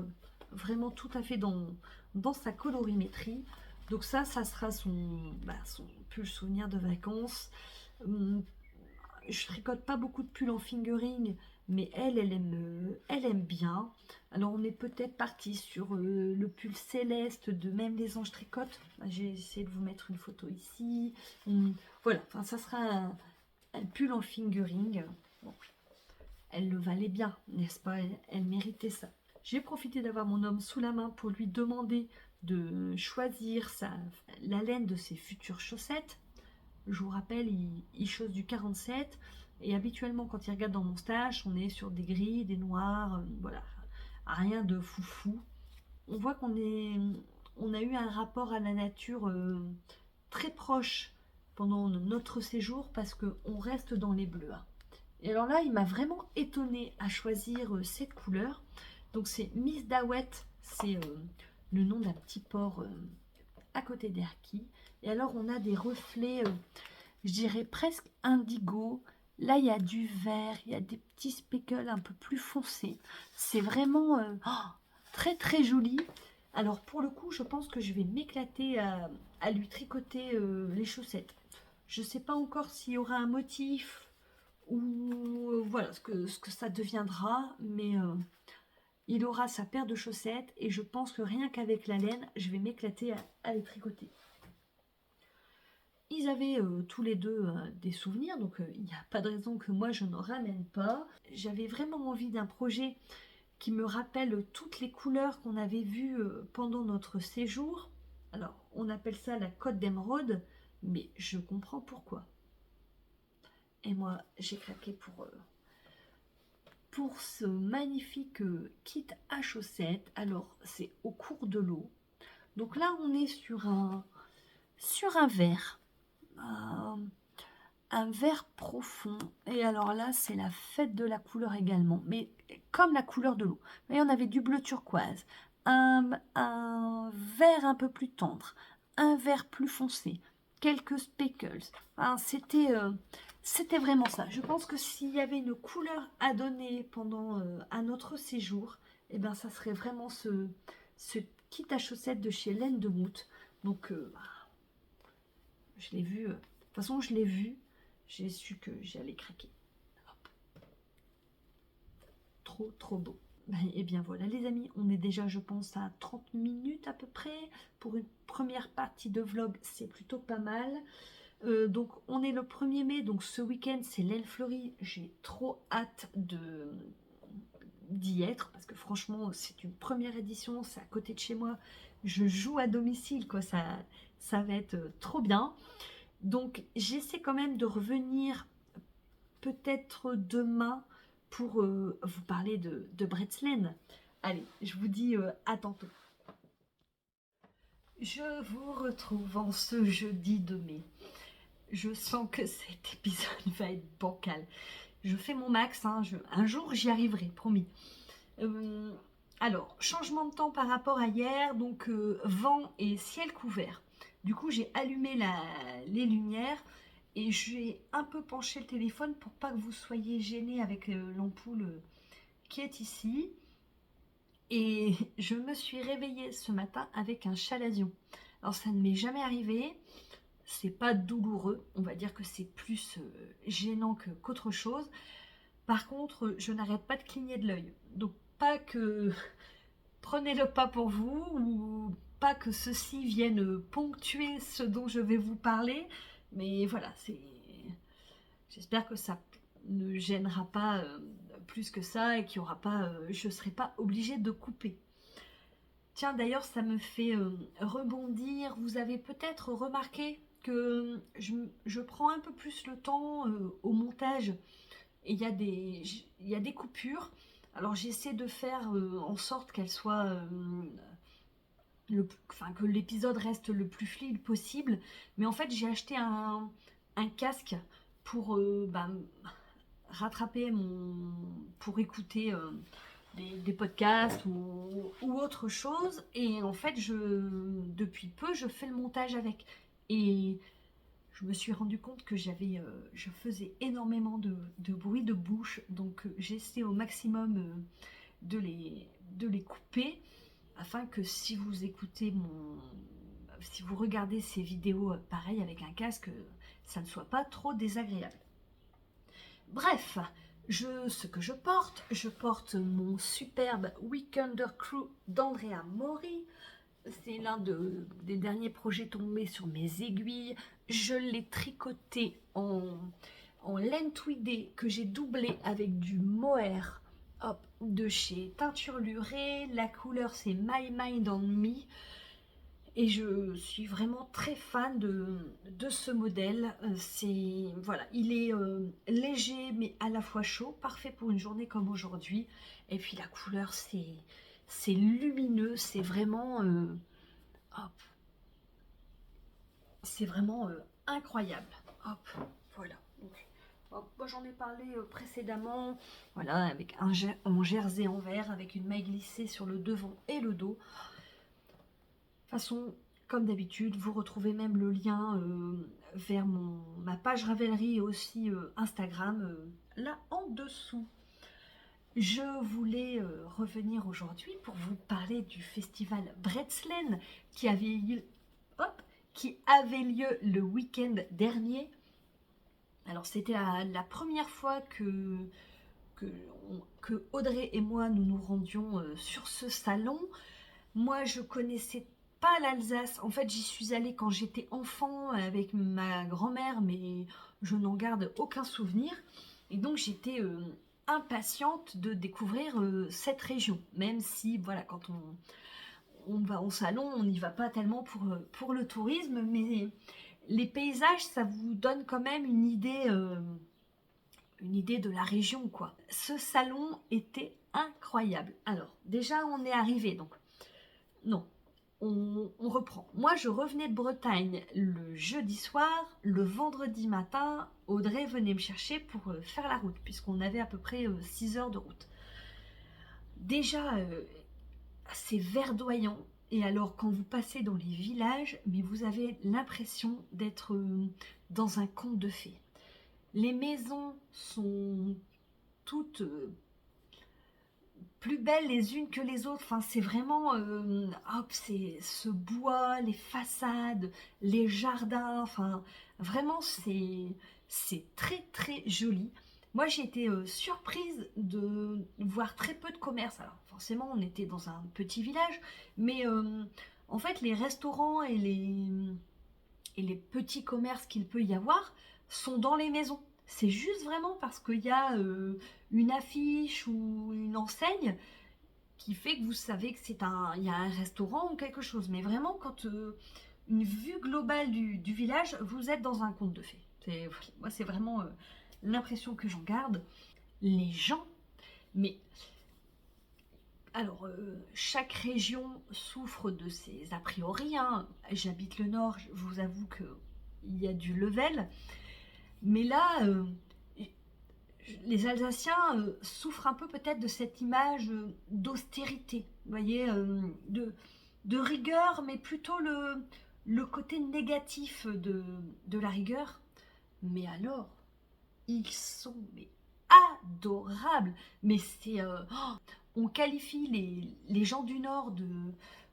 vraiment tout à fait dans sa colorimétrie. Donc ça sera son pull souvenir de vacances. Je tricote pas beaucoup de pulls en fingering, mais elle aime bien. Alors on est peut-être parti sur le pull céleste de Même les anges tricotent. J'ai essayé de vous mettre une photo ici. Voilà, enfin ça sera un pull en fingering. Bon, elle le valait bien, n'est-ce pas? Elle méritait ça. J'ai profité d'avoir mon homme sous la main pour lui demander de choisir la laine de ses futures chaussettes. Je vous rappelle, il chausse du 47 et habituellement quand il regarde dans mon stash, on est sur des gris, des noirs, voilà, rien de foufou. On voit on a eu un rapport à la nature très proche pendant notre séjour parce qu'on reste dans les bleus. Et alors là, il m'a vraiment étonnée à choisir cette couleur. Donc c'est Miss Dawet, c'est le nom d'un petit port à côté d'Erki. Et alors on a des reflets, je dirais presque indigo. Là il y a du vert, il y a des petits speckles un peu plus foncés. C'est vraiment très très joli. Alors pour le coup, je pense que je vais m'éclater à lui tricoter les chaussettes. Je ne sais pas encore s'il y aura un motif ou voilà ce que ça deviendra, mais il aura sa paire de chaussettes et je pense que rien qu'avec la laine, je vais m'éclater à les tricoter. Ils avaient tous les deux des souvenirs, donc il n'y a pas de raison que moi je n'en ramène pas. J'avais vraiment envie d'un projet qui me rappelle toutes les couleurs qu'on avait vues pendant notre séjour. Alors, on appelle ça la Côte d'Émeraude, mais je comprends pourquoi. Et moi, j'ai craqué pour ce magnifique kit à chaussettes. Alors, c'est au cours de l'eau. Donc là, on est sur un vert. Un vert profond. Et alors là, c'est la fête de la couleur également. Mais comme la couleur de l'eau. Vous voyez, on avait du bleu turquoise. Un vert un peu plus tendre. Un vert plus foncé. Quelques speckles. Enfin, c'était vraiment ça. Je pense que s'il y avait une couleur à donner pendant un notre séjour, et ben ça serait vraiment ce kit à chaussettes de chez Laine de Mout. Donc, je l'ai vu. De toute façon, je l'ai vu. J'ai su que j'allais craquer. Hop. Trop, trop beau. Et bien voilà les amis, on est déjà je pense à 30 minutes à peu près. Pour une première partie de vlog, c'est plutôt pas mal. Donc on est le 1er mai, donc ce week-end c'est l'aile fleurie. J'ai trop hâte d'y être parce que franchement c'est une première édition, c'est à côté de chez moi. Je joue à domicile, quoi, ça va être trop bien. Donc j'essaie quand même de revenir peut-être demain pour vous parler de Bretzeln. Allez, je vous dis à tantôt. Je vous retrouve en ce jeudi de mai. Je sens que cet épisode va être bancal. Je fais mon max, hein, un jour j'y arriverai, promis. Alors, changement de temps par rapport à hier, donc vent et ciel couvert. Du coup, j'ai allumé les lumières et j'ai un peu penché le téléphone pour pas que vous soyez gênés avec l'ampoule qui est ici. Et je me suis réveillée ce matin avec un chalazion. Alors, ça ne m'est jamais arrivé. C'est pas douloureux, on va dire que c'est plus gênant qu'autre chose. Par contre, je n'arrête pas de cligner de l'œil. Donc, pas que prenez-le pas pour vous, ou pas que ceci vienne ponctuer ce dont je vais vous parler, mais voilà, j'espère que ça ne gênera pas plus que ça et qu'il y aura pas, je ne serai pas obligée de couper. Tiens, d'ailleurs, ça me fait rebondir. Vous avez peut-être remarqué que je prends un peu plus le temps au montage et il y a des coupures. Alors j'essaie de faire en sorte qu'elles soient que l'épisode reste le plus fluide possible. Mais en fait, j'ai acheté un casque pour rattraper pour écouter des podcasts ou autre chose. Et en fait, depuis peu, je fais le montage avec. Et je me suis rendu compte que je faisais énormément de bruit de bouche. Donc j'essaie au maximum de les couper afin que si vous écoutez si vous regardez ces vidéos pareil avec un casque, ça ne soit pas trop désagréable. Bref, ce que je porte mon superbe Weekender Crew d'Andrea Mori. C'est l'un des derniers projets tombés sur mes aiguilles. Je l'ai tricoté en laine tweedée que j'ai doublé avec du mohair de chez Teinture Lurée. La couleur c'est My Mind on Me. Et je suis vraiment très fan de ce modèle. Voilà, il est léger mais à la fois chaud, parfait pour une journée comme aujourd'hui. Et puis la couleur c'est lumineux, c'est vraiment c'est vraiment incroyable. Hop, voilà. Donc, moi j'en ai parlé précédemment. Voilà, avec en jersey en vert, avec une maille glissée sur le devant et le dos. De toute façon, comme d'habitude, vous retrouvez même le lien vers ma page Ravelry et aussi Instagram là en dessous. Je voulais revenir aujourd'hui pour vous parler du festival Bretzlen qui avait lieu le week-end dernier. Alors c'était la première fois que Audrey et moi nous rendions sur ce salon. Moi je connaissais pas l'Alsace, en fait j'y suis allée quand j'étais enfant avec ma grand-mère, mais je n'en garde aucun souvenir. Et donc j'étais impatiente de découvrir cette région, même si voilà, quand on va au salon, on n'y va pas tellement pour le tourisme, mais les paysages, ça vous donne quand même une idée de la région, quoi. Ce salon était incroyable. Alors, déjà, on est arrivé, donc, non, on reprend. Moi, je revenais de Bretagne le jeudi soir, le vendredi matin, Audrey venait me chercher pour faire la route, puisqu'on avait à peu près 6 heures de route. Déjà, c'est verdoyant. Et alors, quand vous passez dans les villages, mais vous avez l'impression d'être dans un conte de fées. Les maisons sont toutes plus belles les unes que les autres. Enfin, c'est vraiment, c'est ce bois, les façades, les jardins. Enfin, vraiment, c'est très très joli. Moi, j'ai été surprise de voir très peu de commerces. Alors, forcément, on était dans un petit village, mais en fait, les restaurants et les petits commerces qu'il peut y avoir sont dans les maisons. C'est juste vraiment parce qu'il y a une affiche ou une enseigne qui fait que vous savez que il y a un restaurant ou quelque chose. Mais vraiment, quand une vue globale du village, vous êtes dans un conte de fées. Moi, c'est vraiment l'impression que j'en garde. Les gens, mais alors chaque région souffre de ses a priori. Hein. J'habite le Nord, je vous avoue qu'il y a du level. Mais là, les Alsaciens souffrent un peu peut-être de cette image d'austérité, vous voyez, de rigueur, mais plutôt le côté négatif de la rigueur. Mais alors, ils sont adorables. Mais on qualifie les gens du Nord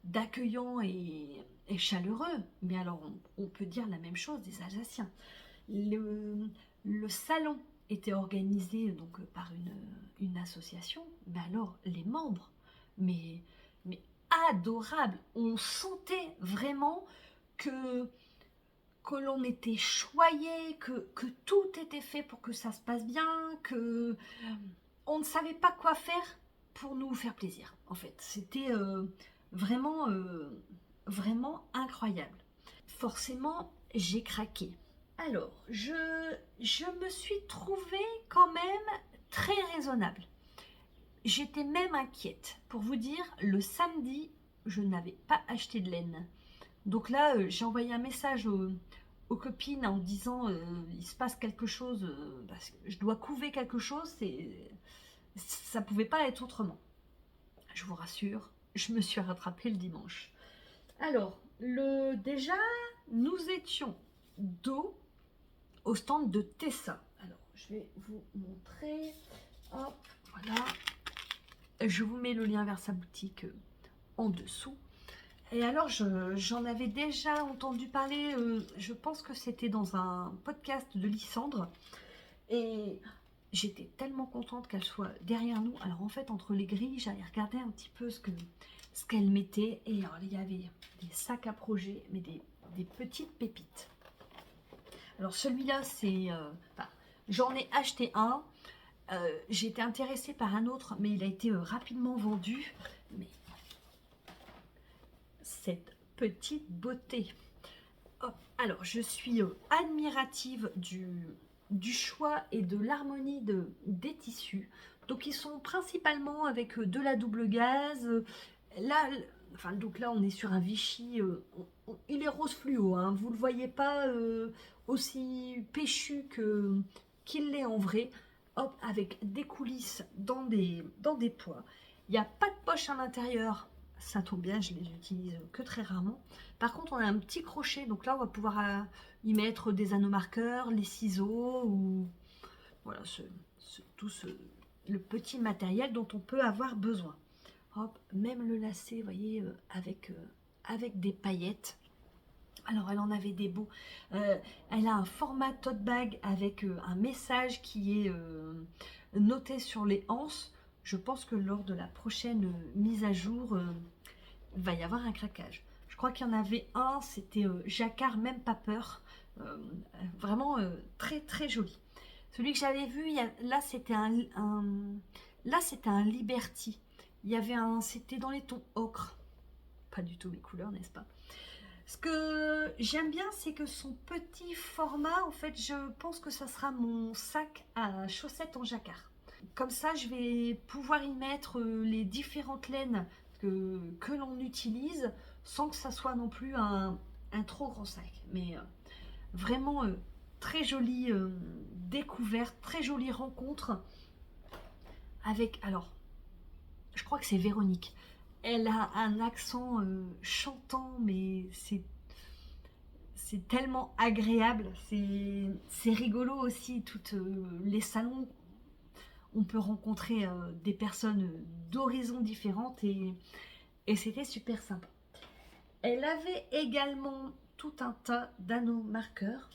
d'accueillants et chaleureux. Mais alors, on peut dire la même chose des Alsaciens. Le salon était organisé donc par une association, mais alors les membres, mais mais adorable. On sentait vraiment que, que l'on était choyé, que tout était fait pour que ça se passe bien, que on ne savait pas quoi faire pour nous faire plaisir. En fait, c'était vraiment, vraiment incroyable. Forcément, j'ai craqué. Alors, je me suis trouvée quand même très raisonnable. J'étais même inquiète. Pour vous dire, le samedi, je n'avais pas acheté de laine. Donc là, j'ai envoyé un message aux copines en disant il se passe quelque chose, parce que je dois couver quelque chose, ça pouvait pas être autrement. Je vous rassure, je me suis rattrapée le dimanche. Alors, déjà, nous étions dos au stand de Tessa. Alors, je vais vous montrer. Hop, voilà. Je vous mets le lien vers sa boutique en dessous. Et alors, j'en avais déjà entendu parler, je pense que c'était dans un podcast de Lysandre. Et j'étais tellement contente qu'elle soit derrière nous. Alors en fait, entre les grilles, j'allais regarder un petit peu ce qu'elle mettait. Et alors, il y avait des sacs à projet, mais des petites pépites. Alors celui-là, enfin, j'en ai acheté un. J'ai été intéressée par un autre, mais il a été rapidement vendu. Mais cette petite beauté. Hop. Alors, je suis admirative du choix et de l'harmonie des tissus. Donc, ils sont principalement avec de la double gaze. Là, enfin, donc là, on est sur un Vichy. Il est rose fluo, hein, vous ne le voyez pas aussi péchu qu'il l'est en vrai. Hop, avec des coulisses dans des pois. Il n'y a pas de poche à l'intérieur. Ça tombe bien, je les utilise que très rarement. Par contre, on a un petit crochet, donc là, on va pouvoir y mettre des anneaux marqueurs, les ciseaux, ou voilà, le petit matériel dont on peut avoir besoin. Hop, même le lacet, vous voyez, avec des paillettes. Alors, elle en avait des beaux. Elle a un format tote bag avec un message qui est noté sur les anses. Je pense que lors de la prochaine mise à jour, il va y avoir un craquage. Je crois qu'il y en avait un, c'était Jacquard, même pas peur. Vraiment très très joli. Celui que j'avais vu, là c'était un Liberty. C'était dans les tons ocre. Pas du tout mes couleurs, n'est-ce pas? Ce que j'aime bien, c'est que son petit format, en fait, je pense que ça sera mon sac à chaussettes en jacquard. Comme ça, je vais pouvoir y mettre les différentes laines que l'on utilise sans que ça soit non plus un trop grand sac. Mais vraiment très jolie découverte, très jolie rencontre avec, alors, je crois que c'est Véronique. Elle a un accent chantant, mais c'est tellement agréable. C'est rigolo aussi, toutes les salons. On peut rencontrer des personnes d'horizons différentes et c'était super sympa. Elle avait également tout un tas d'anneaux marqueurs.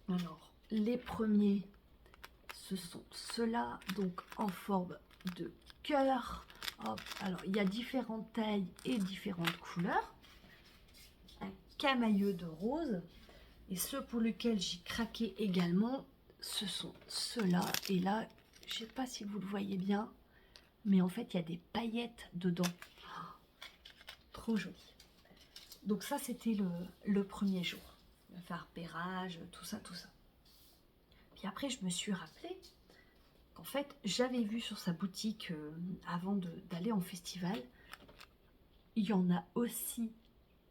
Alors, les premiers, ce sont ceux-là, donc en forme de cœur. Hop, alors, il y a différentes tailles et différentes couleurs. Un camailleux de rose. Et ceux pour lesquels j'ai craqué également, ce sont ceux-là. Et là, je ne sais pas si vous le voyez bien, mais en fait, il y a des paillettes dedans. Trop joli. Donc ça, c'était le premier jour. Le faire repérage, tout ça, tout ça. Puis après, je me suis rappelé qu'en fait, j'avais vu sur sa boutique, avant d'aller en festival, il y en a aussi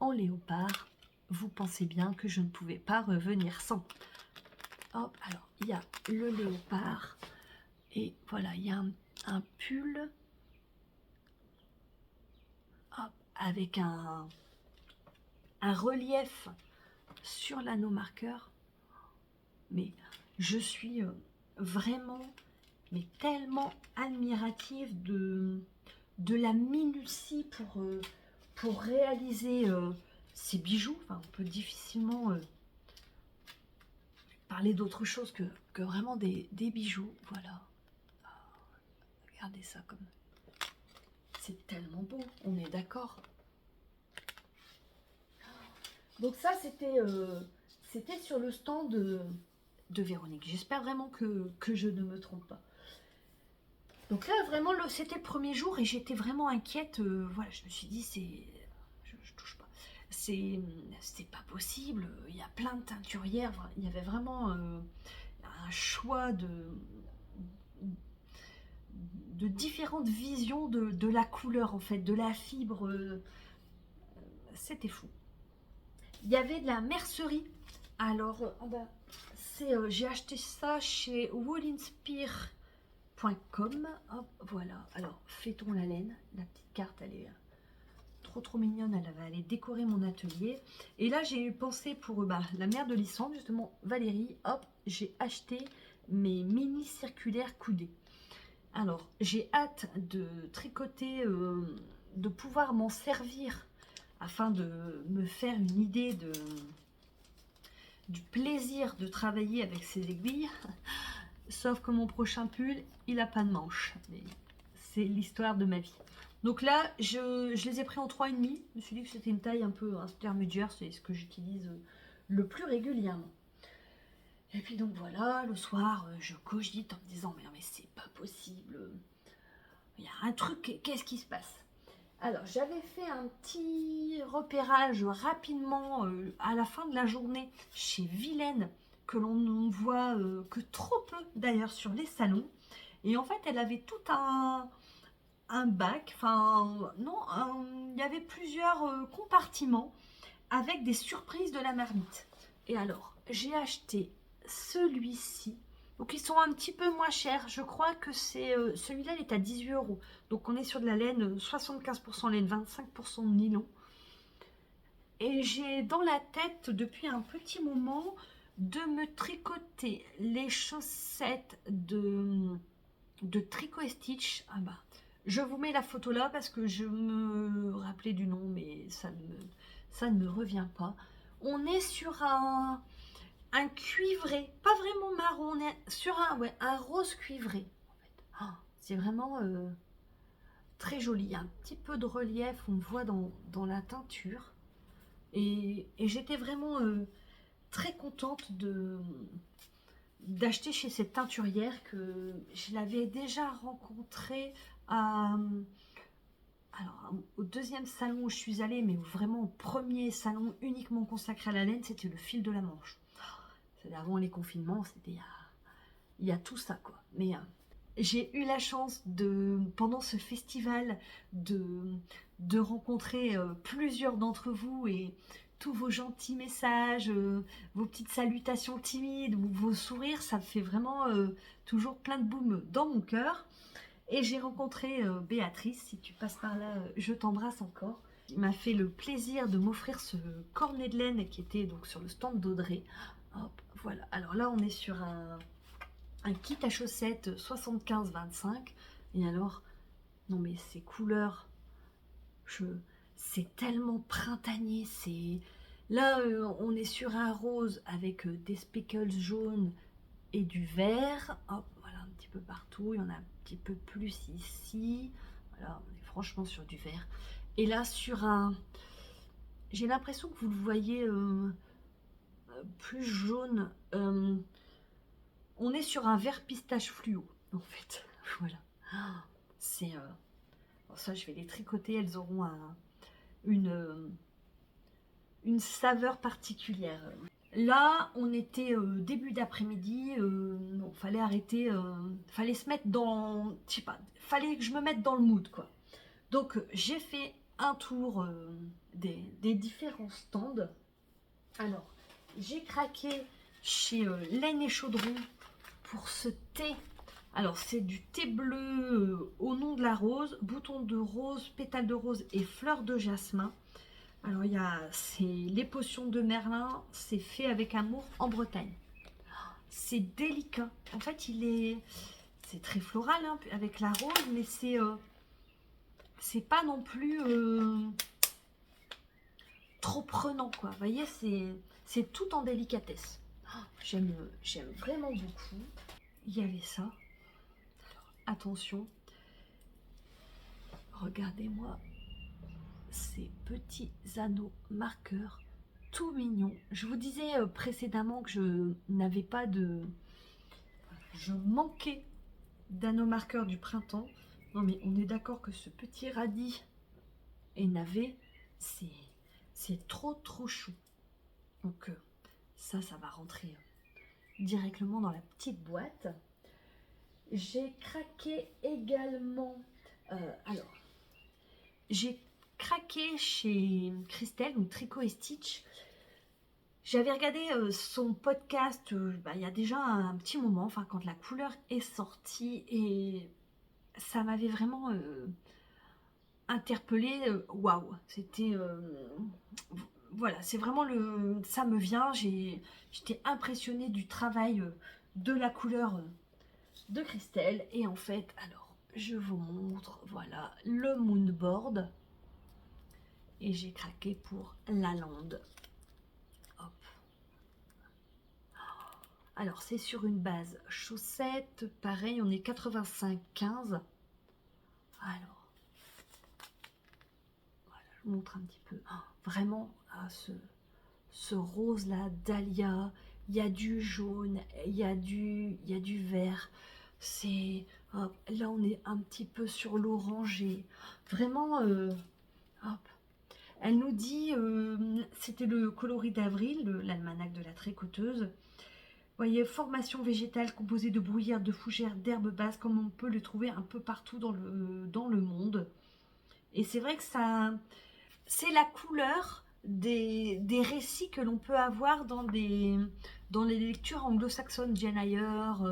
en léopard. Vous pensez bien que je ne pouvais pas revenir sans. Hop, alors, il y a le léopard. Et voilà, il y a un pull. Hop, avec un relief sur l'anneau marqueur. Mais je suis vraiment, mais tellement admirative de la minutie pour réaliser ces bijoux. Enfin, on peut difficilement parler d'autre chose que vraiment des bijoux. Voilà. Regardez ça comme c'est tellement beau, on est d'accord. Donc ça, c'était sur le stand de Véronique. J'espère vraiment que je ne me trompe pas. Donc là, vraiment, c'était le premier jour et j'étais vraiment inquiète. Voilà, je me suis dit, je touche pas. C'est pas possible. Il y a plein de teinturières. Enfin, il y avait vraiment un choix de différentes visions de la couleur, en fait, de la fibre. C'était fou. Il y avait de la mercerie. Alors, j'ai acheté ça chez woolinspire.com. Hop, voilà. Alors, fait-on la laine. La petite carte, elle est trop mignonne. Elle va aller décorer mon atelier. Et là, j'ai eu pensé pour la mère de Lysandre, justement, Valérie. Hop, j'ai acheté mes mini circulaires coudés. Alors, j'ai hâte de tricoter, de pouvoir m'en servir afin de me faire une idée du plaisir de travailler avec ces aiguilles. Sauf que mon prochain pull, il n'a pas de manche. C'est l'histoire de ma vie. Donc là, je les ai pris en 3,5. Je me suis dit que c'était une taille un peu intermédiaire. C'est ce que j'utilise le plus régulièrement. Et puis donc voilà, le soir, je cogite en me disant, mais c'est pas possible. Il y a un truc, qu'est-ce qui se passe? Alors, j'avais fait un petit repérage rapidement à la fin de la journée chez Vilaine, que l'on ne voit que trop peu d'ailleurs sur les salons. Et en fait, elle avait tout un bac, enfin non, il y avait plusieurs compartiments avec des surprises de la marmite. Et alors, j'ai acheté celui-ci. Donc ils sont un petit peu moins chers. Je crois que c'est celui-là, il est à 18 €. Donc on est sur de la laine, 75% laine, 25% de nylon. Et j'ai dans la tête depuis un petit moment de me tricoter les chaussettes de Tricot et Stitch. Ah bah, je vous mets la photo là parce que je me rappelais du nom, mais ça ne me revient pas. On est sur un cuivré, pas vraiment marron, on est sur un rose cuivré. En fait. Oh, c'est vraiment très joli. Il y a un petit peu de relief, on le voit dans la teinture. Et j'étais vraiment très contente d'acheter chez cette teinturière que je l'avais déjà rencontrée au deuxième salon où je suis allée, mais vraiment au premier salon uniquement consacré à la laine, c'était le fil de la Manche. C'était avant les confinements, c'était il y a tout ça quoi. Mais j'ai eu la chance pendant ce festival de rencontrer plusieurs d'entre vous et tous vos gentils messages, vos petites salutations timides, vos sourires, ça me fait vraiment toujours plein de boum dans mon cœur. Et j'ai rencontré Béatrice, si tu passes par là, je t'embrasse encore. Il m'a fait le plaisir de m'offrir ce cornet de laine qui était donc sur le stand d'Audrey. Hop, voilà. Alors là, on est sur un kit à chaussettes 75-25. Et alors, non mais ces couleurs, c'est tellement printanier. Là, on est sur un rose avec des speckles jaunes et du vert. Hop, voilà, un petit peu partout. Il y en a un petit peu plus ici. Voilà, on est franchement sur du vert. Et là, sur un... J'ai l'impression que vous le voyez plus jaune. On est sur un vert pistache fluo, en fait. Voilà. C'est... Bon, ça, je vais les tricoter. Elles auront une saveur particulière. Là, on était début d'après-midi, non, fallait arrêter, fallait se mettre dans, je sais pas, fallait que je me mette dans le mood, quoi. Donc, j'ai fait un tour des différents stands. Alors, j'ai craqué chez Laine et Chaudron pour ce thé. Alors, c'est du thé bleu au nom de la rose, bouton de rose, pétales de rose et fleurs de jasmin. Alors, c'est les potions de Merlin, c'est fait avec amour en Bretagne. C'est délicat. En fait, c'est très floral hein, avec la rose, mais c'est pas non plus trop prenant, quoi. Vous voyez, c'est tout en délicatesse. J'aime vraiment beaucoup. Il y avait ça. Alors, attention. regardez-moi ces petits anneaux marqueurs tout mignons. Je vous disais précédemment que je n'avais pas de... Je manquais d'anneaux marqueurs du printemps. Non mais on est d'accord que ce petit radis et navet, c'est trop chou. Donc ça va rentrer directement dans la petite boîte. J'ai craqué également... alors, j'ai craqué chez Christelle, donc Tricot et Stitch. J'avais regardé son podcast il y a déjà un petit moment, enfin quand la couleur est sortie, et ça m'avait vraiment interpellée. Waouh, c'était... voilà, c'est vraiment le... Ça me vient, j'étais impressionnée du travail de la couleur de Christelle. Et en fait, alors, je vous montre, voilà, le moonboard. Et j'ai craqué pour la lande. Hop. Alors, c'est sur une base chaussette. Pareil, on est 85-15. Alors, voilà, je vous montre un petit peu. Vraiment, ce rose-là, dahlia. Il y a du jaune, il y a du vert. C'est... là, on est un petit peu sur l'orangé. Vraiment... hop. Elle nous dit, c'était le coloris d'avril, l'almanach de la tricoteuse. Vous voyez, formation végétale composée de bruyère, de fougères, d'herbes basses, comme on peut le trouver un peu partout dans le monde. Et c'est vrai que ça, c'est la couleur des récits que l'on peut avoir dans les lectures anglo-saxonnes, Jane Eyre,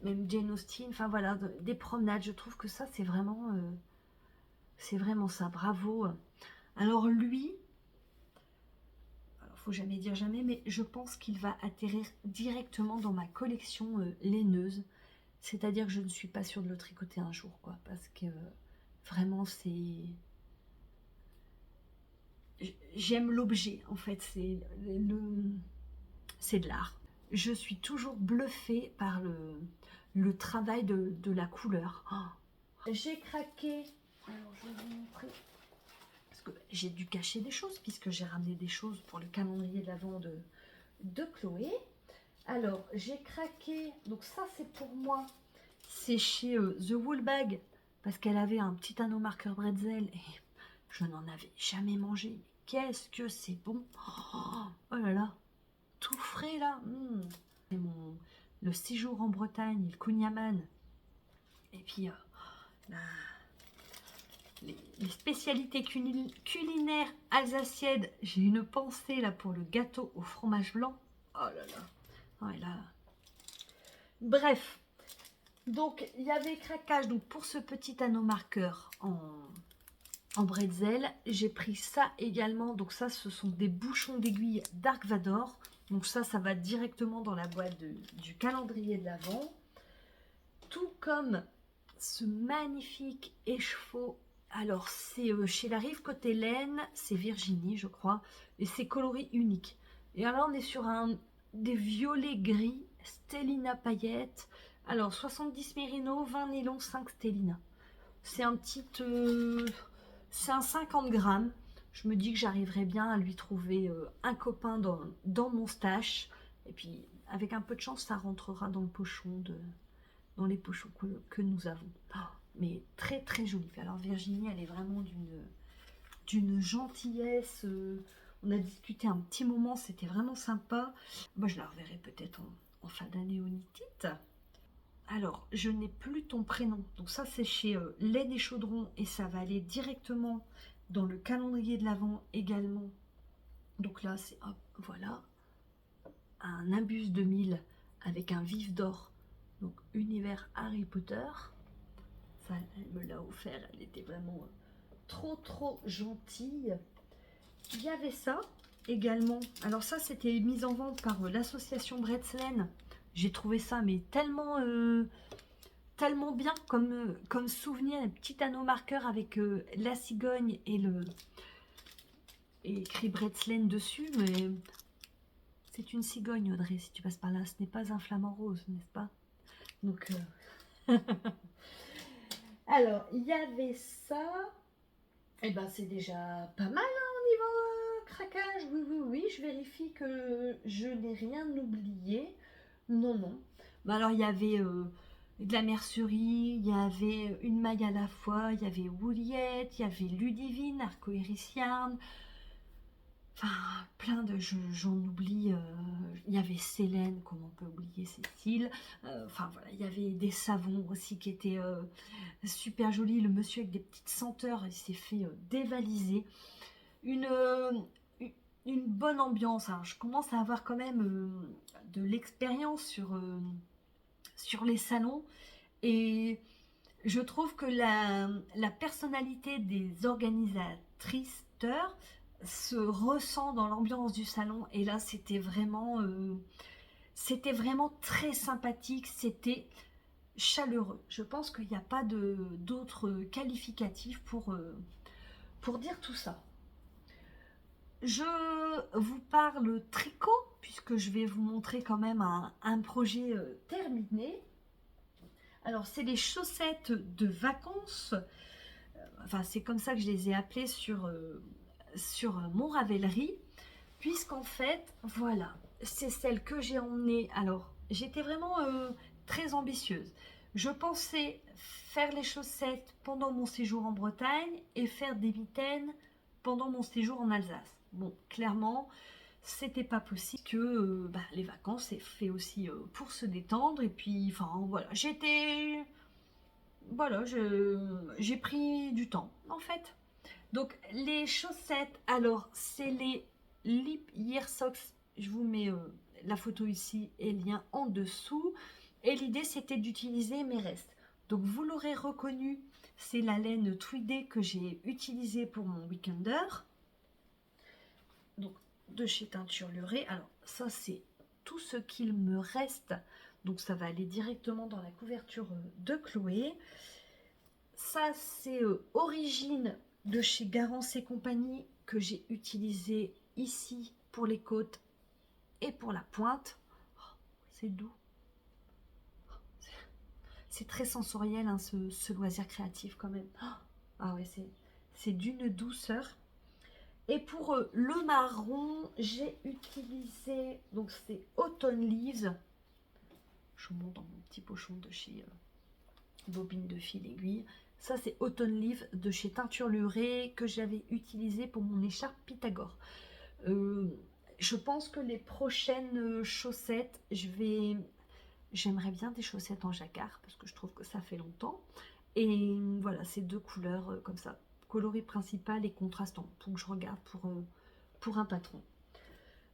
même Jane Austen, enfin voilà, des promenades. Je trouve que ça, c'est vraiment ça, bravo. Alors lui, faut jamais dire jamais, mais je pense qu'il va atterrir directement dans ma collection laineuse. C'est-à-dire que je ne suis pas sûre de le tricoter un jour, quoi, parce que vraiment j'aime l'objet, en fait, c'est de l'art. Je suis toujours bluffée par le travail de la couleur. Oh. J'ai craqué. Alors, je vais vous montrer. J'ai dû cacher des choses puisque j'ai ramené des choses pour le calendrier de l'Avent de Chloé. Alors, j'ai craqué. Donc ça, c'est pour moi. C'est chez The Wool Bag parce qu'elle avait un petit anneau marqueur bretzel et je n'en avais jamais mangé. Mais qu'est-ce que c'est bon. Oh là là. Tout frais là. C'est le séjour en Bretagne, le Kunyaman. Et puis, les spécialités culinaires alsaciennes. J'ai une pensée là pour le gâteau au fromage blanc. Oh là là. Ouais, là. Bref. Donc, il y avait craquage. Donc, pour ce petit anneau marqueur en bretzel, j'ai pris ça également. Donc, ça, ce sont des bouchons d'aiguille Dark Vador. Donc, ça va directement dans la boîte du calendrier de l'Avent. Tout comme ce magnifique écheveau. Alors, c'est chez la Rive Côté Laine, c'est Virginie, je crois, et c'est coloris unique. Et alors, on est sur des violets gris, Stellina paillettes. Alors, 70 mérino, 20 nylon, 5 Stellina. C'est un petit... c'est un 50 grammes. Je me dis que j'arriverai bien à lui trouver un copain dans mon stash. Et puis, avec un peu de chance, ça rentrera dans le pochon dans les pochons que nous avons. Mais très très jolie. Alors Virginie, elle est vraiment d'une gentillesse. On a discuté un petit moment, c'était vraiment sympa. Moi, je la reverrai peut-être en fin d'année au Nitite. Alors, je n'ai plus ton prénom. Donc ça, c'est chez Laine et Chaudron et ça va aller directement dans le calendrier de l'Avent également. Donc là, c'est hop, voilà, un Nimbus 2000 avec un vif d'or. Donc univers Harry Potter. Ça, elle me l'a offert, elle était vraiment trop gentille. Il y avait ça également. Alors ça, c'était mis en vente par l'association Bretzlen. J'ai trouvé ça mais tellement bien comme souvenir, un petit anneau marqueur avec la cigogne et écrit Bretzlen dessus, mais c'est une cigogne, Audrey, si tu passes par là. Ce n'est pas un flamant rose, n'est-ce pas? Donc Alors, il y avait ça. Et ben, c'est déjà pas mal hein, au niveau craquage. Oui, oui, oui. Je vérifie que je n'ai rien oublié. Non, non. Bah alors, il y avait de la mercerie, il y avait une maille à la fois, il y avait Wouliette, il y avait Ludivine, Arcoiris Yarn. Enfin, plein de. J'en oublie. Il y avait Célène, comment on peut oublier Cécile. Enfin, voilà, il y avait des savons aussi qui étaient super jolis. Le monsieur avec des petites senteurs, il s'est fait dévaliser. Une, euh, une bonne ambiance. Alors, je commence à avoir quand même de l'expérience sur les salons. Et je trouve que la personnalité des organisatrices se ressent dans l'ambiance du salon. Et là, c'était vraiment très sympathique. C'était chaleureux. Je pense qu'il n'y a pas d'autres qualificatifs pour dire tout ça. Je vous parle tricot, puisque je vais vous montrer quand même un projet terminé. Alors, c'est les chaussettes de vacances. Enfin, c'est comme ça que je les ai appelées sur mon Ravelry, puisqu'en fait, voilà, c'est celle que j'ai emmenée. Alors, j'étais vraiment très ambitieuse. Je pensais faire les chaussettes pendant mon séjour en Bretagne et faire des mitaines pendant mon séjour en Alsace. Bon, clairement, c'était pas possible que les vacances c'est fait aussi pour se détendre et puis enfin voilà, j'ai pris du temps en fait. Donc les chaussettes, alors c'est les Lip Year Socks. Je vous mets la photo ici et le lien en dessous. Et l'idée c'était d'utiliser mes restes. Donc vous l'aurez reconnu, c'est la laine tweedée que j'ai utilisée pour mon weekender. Donc de chez Teinture Lurée. Alors ça c'est tout ce qu'il me reste. Donc ça va aller directement dans la couverture de Chloé. Ça c'est Origine de chez Garance et compagnie que j'ai utilisé ici pour les côtes et pour la pointe. Oh, c'est doux. C'est très sensoriel hein, ce loisir créatif quand même. Ah ouais, c'est d'une douceur. Et pour le marron, j'ai utilisé, donc c'est Autumn Leaves. Je vous montre dans mon petit pochon de chez Bobine de fil aiguille. Ça c'est Autumn Leaves de chez Teinture Lurée que j'avais utilisé pour mon écharpe Pythagore. Je pense que les prochaines chaussettes, j'aimerais bien des chaussettes en jacquard parce que je trouve que ça fait longtemps. Et voilà, ces deux couleurs comme ça, coloris principal et contrastant. Donc je regarde pour un patron.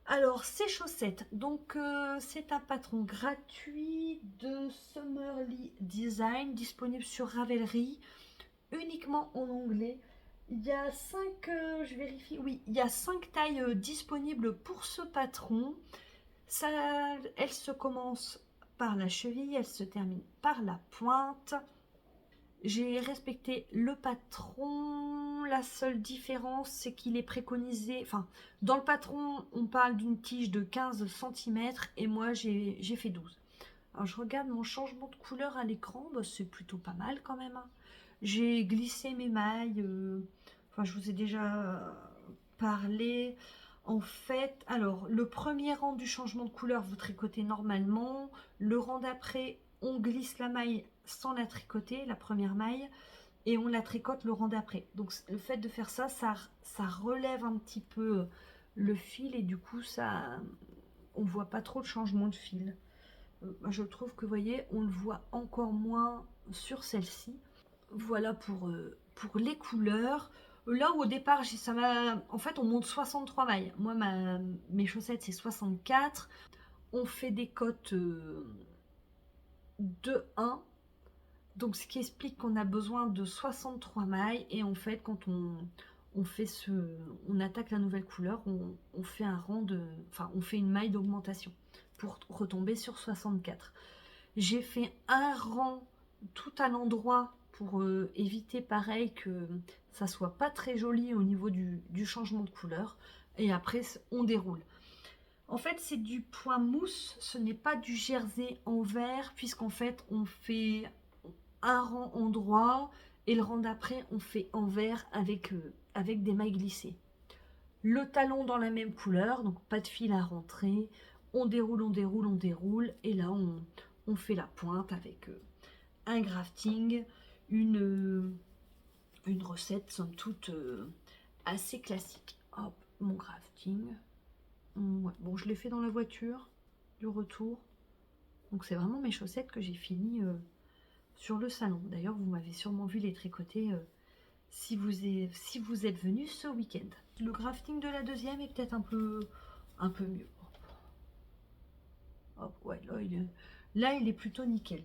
Alors ces chaussettes, donc c'est un patron gratuit de Summerly Design disponible sur Ravelry, uniquement en anglais. Il y a 5, je vérifie, oui, il y a 5 tailles disponibles pour ce patron. Ça, elle se commence par la cheville, elle se termine par la pointe. J'ai respecté le patron. La seule différence, c'est qu'il est préconisé. Enfin, dans le patron, on parle d'une tige de 15 cm et moi, j'ai fait 12. Alors, je regarde mon changement de couleur à l'écran. Bah, c'est plutôt pas mal quand même. Hein. J'ai glissé mes mailles. Enfin, je vous ai déjà parlé. En fait, alors, le premier rang du changement de couleur, vous tricotez normalement. Le rang d'après, on glisse la maille sans la tricoter, la première maille, et on la tricote le rang d'après. Donc le fait de faire ça, ça relève un petit peu le fil et du coup ça, on voit pas trop de changement de fil. Je trouve que vous voyez, on le voit encore moins sur celle-ci. Voilà pour les couleurs. Là où au départ, ça m'a. En fait, on monte 63 mailles. Moi, mes chaussettes, c'est 64. On fait des cotes de 1. Donc, ce qui explique qu'on a besoin de 63 mailles. Et en fait, quand on fait on attaque la nouvelle couleur, on fait un rang de. Enfin, on fait une maille d'augmentation pour retomber sur 64. J'ai fait un rang tout à l'endroit pour éviter pareil que ça soit pas très joli au niveau du changement de couleur. Et après, on déroule. En fait, c'est du point mousse, ce n'est pas du jersey en verre, puisqu'en fait, on fait un rang en droit et le rang d'après on fait en vert avec des mailles glissées. Le talon dans la même couleur, donc pas de fil à rentrer. On déroule, on déroule, on déroule. Et là, on fait la pointe avec un grafting, une, une recette, somme toute, assez classique. Hop, mon grafting. Ouais, bon, je l'ai fait dans la voiture, du retour. Donc c'est vraiment mes chaussettes que j'ai fini sur le salon. D'ailleurs, vous m'avez sûrement vu les tricoter si vous êtes venu ce week-end. Le grafting de la deuxième est peut-être un peu mieux. Hop, ouais, là, il est plutôt nickel.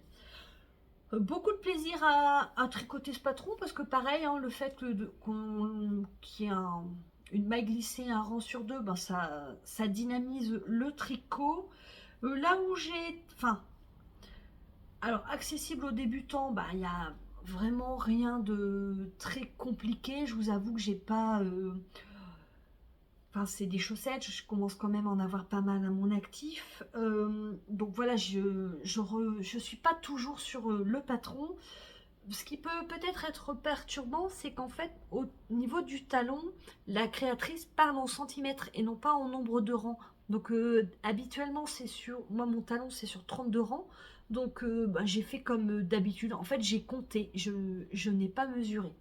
Beaucoup de plaisir à tricoter ce patron parce que pareil, hein, le fait qu'il y ait une maille glissée, un rang sur deux, ben ça dynamise le tricot. Là où j'ai... Enfin, alors accessible aux débutants, bah, il y a vraiment rien de très compliqué. Je vous avoue que j'ai pas... Enfin, c'est des chaussettes, je commence quand même à en avoir pas mal à mon actif. Donc voilà, je suis pas toujours sur le patron. Ce qui peut peut-être être perturbant, c'est qu'en fait, au niveau du talon, la créatrice parle en centimètres et non pas en nombre de rangs. Donc habituellement, moi mon talon c'est sur 32 rangs. Donc bah, j'ai fait comme d'habitude. En fait, j'ai compté, je n'ai pas mesuré.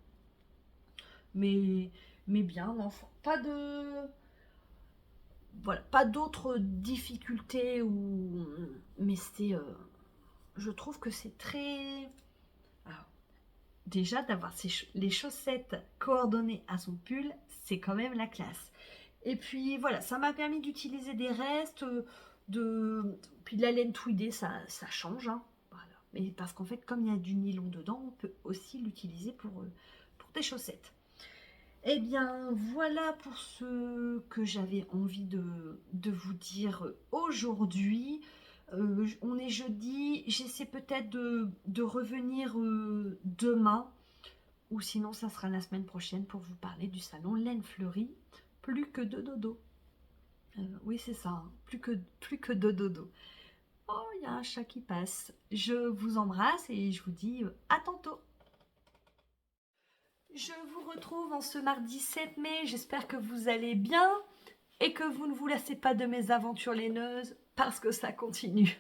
Mais, mais bien, enfin, voilà, pas d'autres difficultés mais je trouve que c'est très... Alors, déjà, d'avoir les chaussettes coordonnées à son pull, c'est quand même la classe. Et puis voilà, ça m'a permis d'utiliser des restes, puis de la laine tweedée, ça change. Hein. Voilà. Mais parce qu'en fait, comme il y a du nylon dedans, on peut aussi l'utiliser pour des chaussettes. Eh bien, voilà pour ce que j'avais envie de vous dire aujourd'hui. On est jeudi, j'essaie peut-être de revenir demain, ou sinon ça sera la semaine prochaine pour vous parler du salon Laine Fleurie. Plus que de dodo. Oui, c'est ça, hein, plus que de dodo. Oh, il y a un chat qui passe. Je vous embrasse et je vous dis à tantôt. Je vous retrouve en ce mardi 7 mai, j'espère que vous allez bien et que vous ne vous lassez pas de mes aventures laineuses parce que ça continue.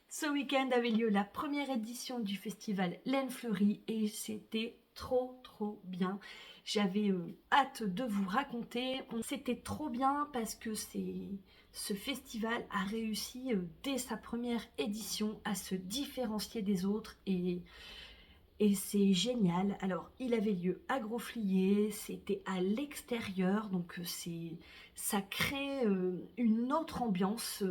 Ce week-end avait lieu la première édition du festival Laine Fleurie et c'était trop bien. J'avais hâte de vous raconter. C'était trop bien parce que ce festival a réussi dès sa première édition à se différencier des autres et c'est génial. Alors, il avait lieu à Grosflier, c'était à l'extérieur, donc ça crée une autre ambiance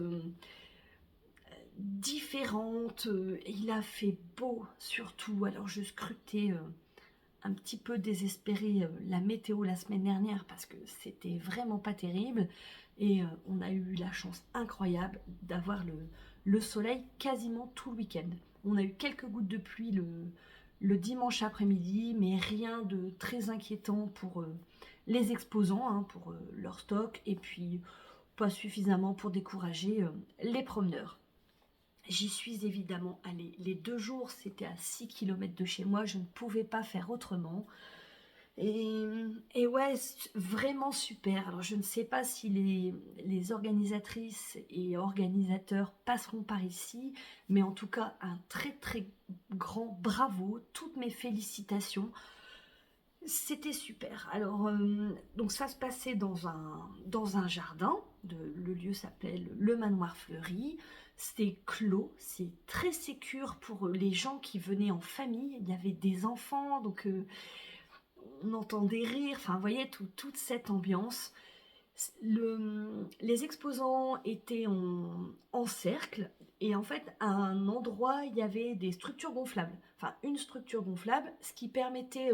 différente. Il a fait beau surtout. Alors, je scrutais un petit peu désespéré la météo la semaine dernière parce que c'était vraiment pas terrible. Et on a eu la chance incroyable d'avoir le soleil quasiment tout le week-end. On a eu quelques gouttes de pluie le dimanche après-midi, mais rien de très inquiétant pour les exposants, hein, pour leur stock, et puis pas suffisamment pour décourager les promeneurs. J'y suis évidemment allée les 2 jours, c'était à 6 km de chez moi, je ne pouvais pas faire autrement. Et ouais, vraiment super. Alors je ne sais pas si les organisatrices et organisateurs passeront par ici, mais en tout cas un très grand bravo, toutes mes félicitations. C'était super. Alors donc ça se passait dans un jardin, le lieu s'appelle le Manoir Fleuri. C'est clos, c'est très sécure pour les gens qui venaient en famille. Il y avait des enfants, donc on entendait rire, enfin vous voyez toute cette ambiance. Les exposants étaient en cercle et en fait à un endroit il y avait des structures gonflables, enfin une structure gonflable, ce qui permettait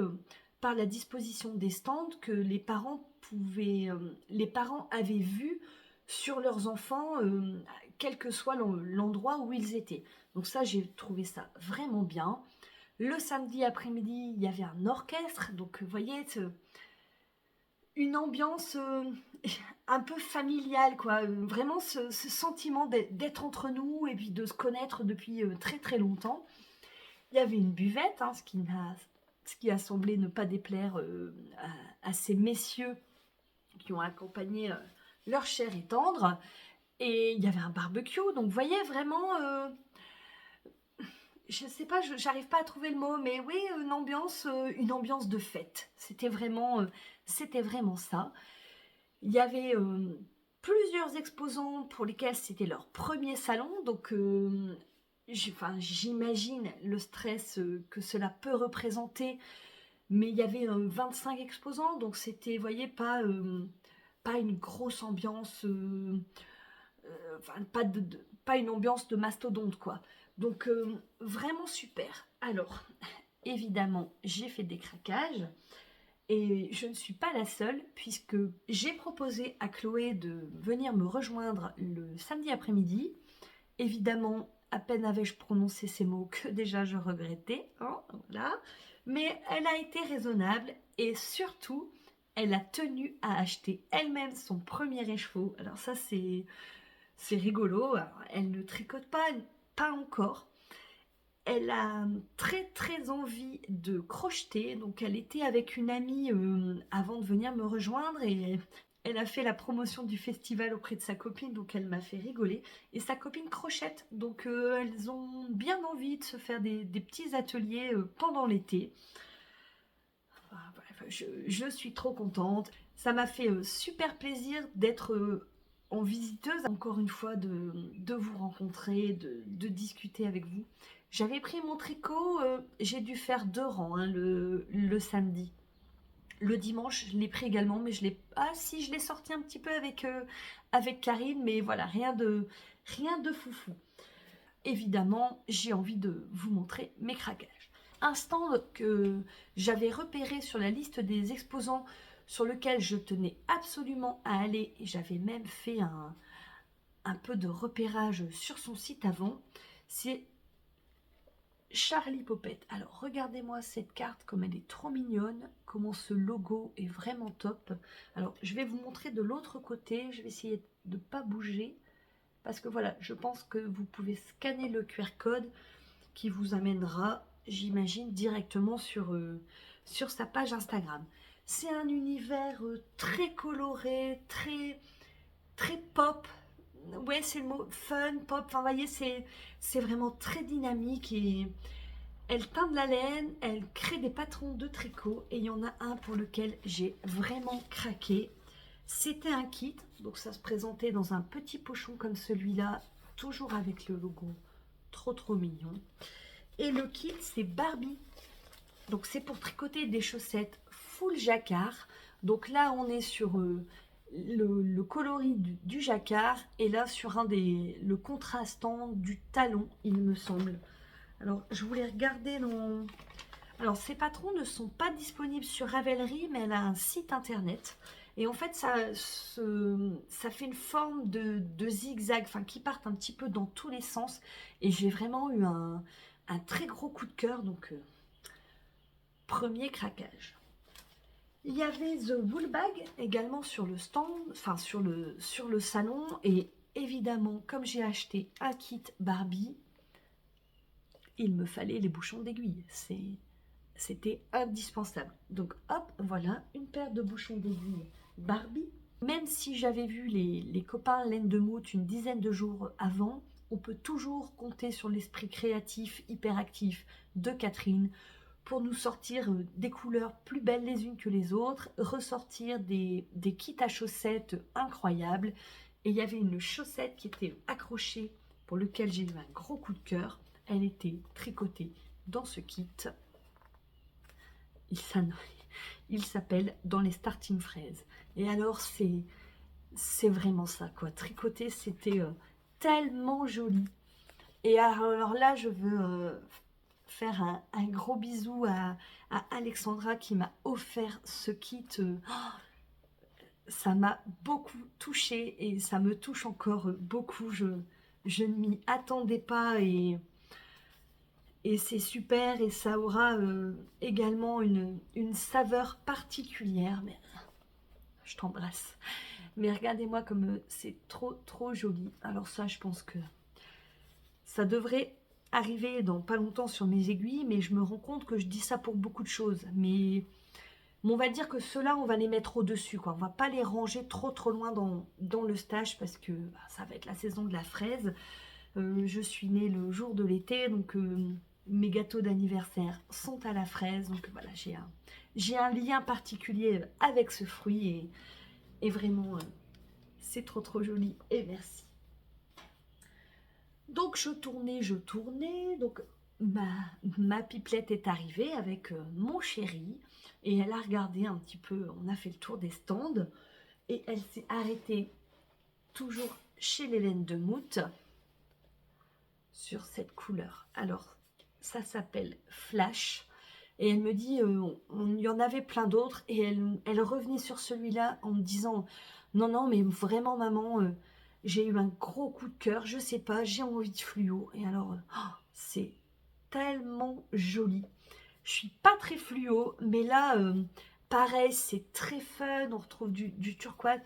par la disposition des stands que les parents avaient vu sur leurs enfants quel que soit l'endroit où ils étaient. Donc ça j'ai trouvé ça vraiment bien. Le samedi après-midi, il y avait un orchestre, donc vous voyez, une ambiance un peu familiale, quoi. Vraiment ce sentiment d'être entre nous et puis de se connaître depuis très longtemps. Il y avait une buvette, hein, ce qui a semblé ne pas déplaire à ces messieurs qui ont accompagné leur chair et tendre. Et il y avait un barbecue, donc vous voyez vraiment, je sais pas, j'arrive pas à trouver le mot, mais oui, une ambiance de fête. C'était vraiment ça. Il y avait plusieurs exposants pour lesquels c'était leur premier salon, donc enfin, j'imagine le stress que cela peut représenter, mais il y avait 25 exposants, donc c'était, vous voyez, pas une grosse ambiance, enfin, pas une ambiance de mastodonte, quoi. Donc vraiment super. Alors, évidemment, j'ai fait des craquages. Et je ne suis pas la seule, puisque j'ai proposé à Chloé de venir me rejoindre le samedi après-midi. Évidemment, à peine avais-je prononcé ces mots que déjà je regrettais, hein, voilà. Mais elle a été raisonnable et surtout, elle a tenu à acheter elle-même son premier écheveau. Alors ça, c'est rigolo. Alors, elle ne tricote pas encore. Elle a très très envie de crocheter, donc elle était avec une amie avant de venir me rejoindre et elle a fait la promotion du festival auprès de sa copine, donc elle m'a fait rigoler. Et sa copine crochette, donc elles ont bien envie de se faire des petits ateliers pendant l'été. Enfin, bref, je suis trop contente. Ça m'a fait super plaisir d'être en visiteuse, encore une fois, de vous rencontrer, de discuter avec vous. J'avais pris mon tricot, j'ai dû faire 2 rangs hein, le samedi. Le dimanche, je l'ai pris également, mais je l'ai... Ah si, je l'ai sorti un petit peu avec Karine, mais voilà, rien de foufou. Évidemment, j'ai envie de vous montrer mes craquages. Un stand que j'avais repéré sur la liste des exposants sur lequel je tenais absolument à aller, et j'avais même fait un peu de repérage sur son site avant, c'est Charlie Popette. Alors regardez-moi cette carte comme elle est trop mignonne, comment ce logo est vraiment top. Alors je vais vous montrer de l'autre côté, je vais essayer de ne pas bouger parce que voilà, je pense que vous pouvez scanner le QR code qui vous amènera, j'imagine, directement sur sa page Instagram. C'est un univers très coloré, très pop. Ouais, c'est le mot fun, pop. Enfin, vous voyez, c'est vraiment très dynamique et elle teint de la laine, elle crée des patrons de tricot et il y en a un pour lequel j'ai vraiment craqué. C'était un kit, donc ça se présentait dans un petit pochon comme celui-là, toujours avec le logo, trop mignon. Et le kit, c'est Barbie. Donc c'est pour tricoter des chaussettes full jacquard. Donc là, on est sur le coloris du jacquard et là sur le contrastant du talon, il me semble. Alors, je voulais regarder dans... Alors, ces patrons ne sont pas disponibles sur Ravelry, mais elle a un site internet. Et en fait, ça fait une forme de zigzag, enfin, qui partent un petit peu dans tous les sens. Et j'ai vraiment eu un très gros coup de cœur, donc premier craquage. Il y avait The Wool Bag également sur le stand, enfin sur le salon. Et évidemment, comme j'ai acheté un kit Barbie, il me fallait les bouchons d'aiguille. C'était indispensable. Donc hop, voilà une paire de bouchons d'aiguille Barbie. Même si j'avais vu les copains laine de moute une dizaine de jours avant, on peut toujours compter sur l'esprit créatif, hyperactif de Catherine pour nous sortir des couleurs plus belles les unes que les autres, ressortir des kits à chaussettes incroyables. Et il y avait une chaussette qui était accrochée pour lequel j'ai eu un gros coup de cœur. Elle était tricotée dans ce kit. Il s'appelle Dans les starting fraises. Et alors, c'est vraiment ça, quoi. Tricoter, c'était tellement joli. Et alors là, je veux faire un gros bisou à Alexandra qui m'a offert ce kit. Ça m'a beaucoup touchée et ça me touche encore beaucoup. Je ne m'y attendais pas et c'est super et ça aura également une saveur particulière. Mais je t'embrasse. Mais regardez-moi comme c'est trop joli. Alors ça, je pense que ça devrait arriver dans pas longtemps sur mes aiguilles, mais je me rends compte que je dis ça pour beaucoup de choses. Mais on va dire que ceux-là, on va les mettre au-dessus, quoi. On va pas les ranger trop loin dans le stage parce que bah, ça va être la saison de la fraise. Je suis née le jour de l'été, donc mes gâteaux d'anniversaire sont à la fraise. Donc voilà, j'ai un lien particulier avec ce fruit et vraiment, c'est trop joli. Et merci. Donc je tournais, donc ma pipelette est arrivée avec mon chéri et elle a regardé un petit peu, on a fait le tour des stands et elle s'est arrêtée toujours chez l'Hélène de Mout sur cette couleur. Alors ça s'appelle Flash et elle me dit, il y en avait plein d'autres et elle revenait sur celui-là en me disant non mais vraiment maman, j'ai eu un gros coup de cœur, je sais pas, j'ai envie de fluo. Et alors, c'est tellement joli. Je suis pas très fluo, mais là, pareil, c'est très fun. On retrouve du turquoise.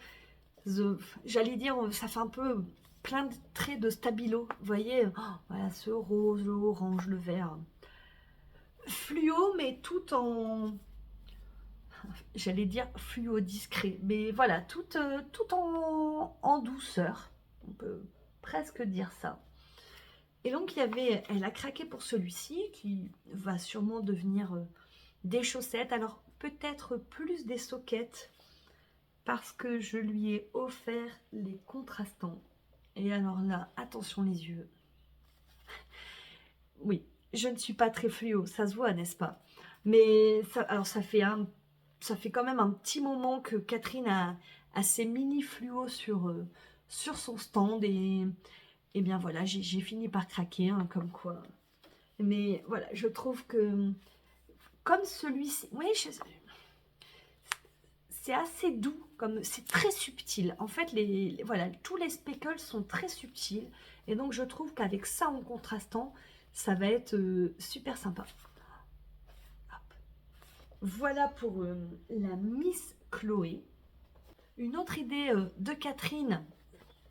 J'allais dire, ça fait un peu plein de traits de stabilo. Vous voyez, voilà, ce rose, le orange, le vert. Fluo, mais tout en... J'allais dire fluo discret. Mais voilà, tout en douceur. On peut presque dire ça. Et donc, elle a craqué pour celui-ci, qui va sûrement devenir des chaussettes. Alors, peut-être plus des soquettes, parce que je lui ai offert les contrastants. Et alors là, attention les yeux. Oui, je ne suis pas très fluo, ça se voit, n'est-ce pas? Mais ça fait quand même un petit moment que Catherine a ses mini fluos sur son stand. Et bien voilà, j'ai fini par craquer, hein, comme quoi. Mais voilà, je trouve que comme celui-ci, oui, c'est assez doux, comme c'est très subtil. En fait, voilà, tous les speckles sont très subtils. Et donc, je trouve qu'avec ça en contrastant, ça va être super sympa. Hop. Voilà pour la Miss Chloé. Une autre idée de Catherine,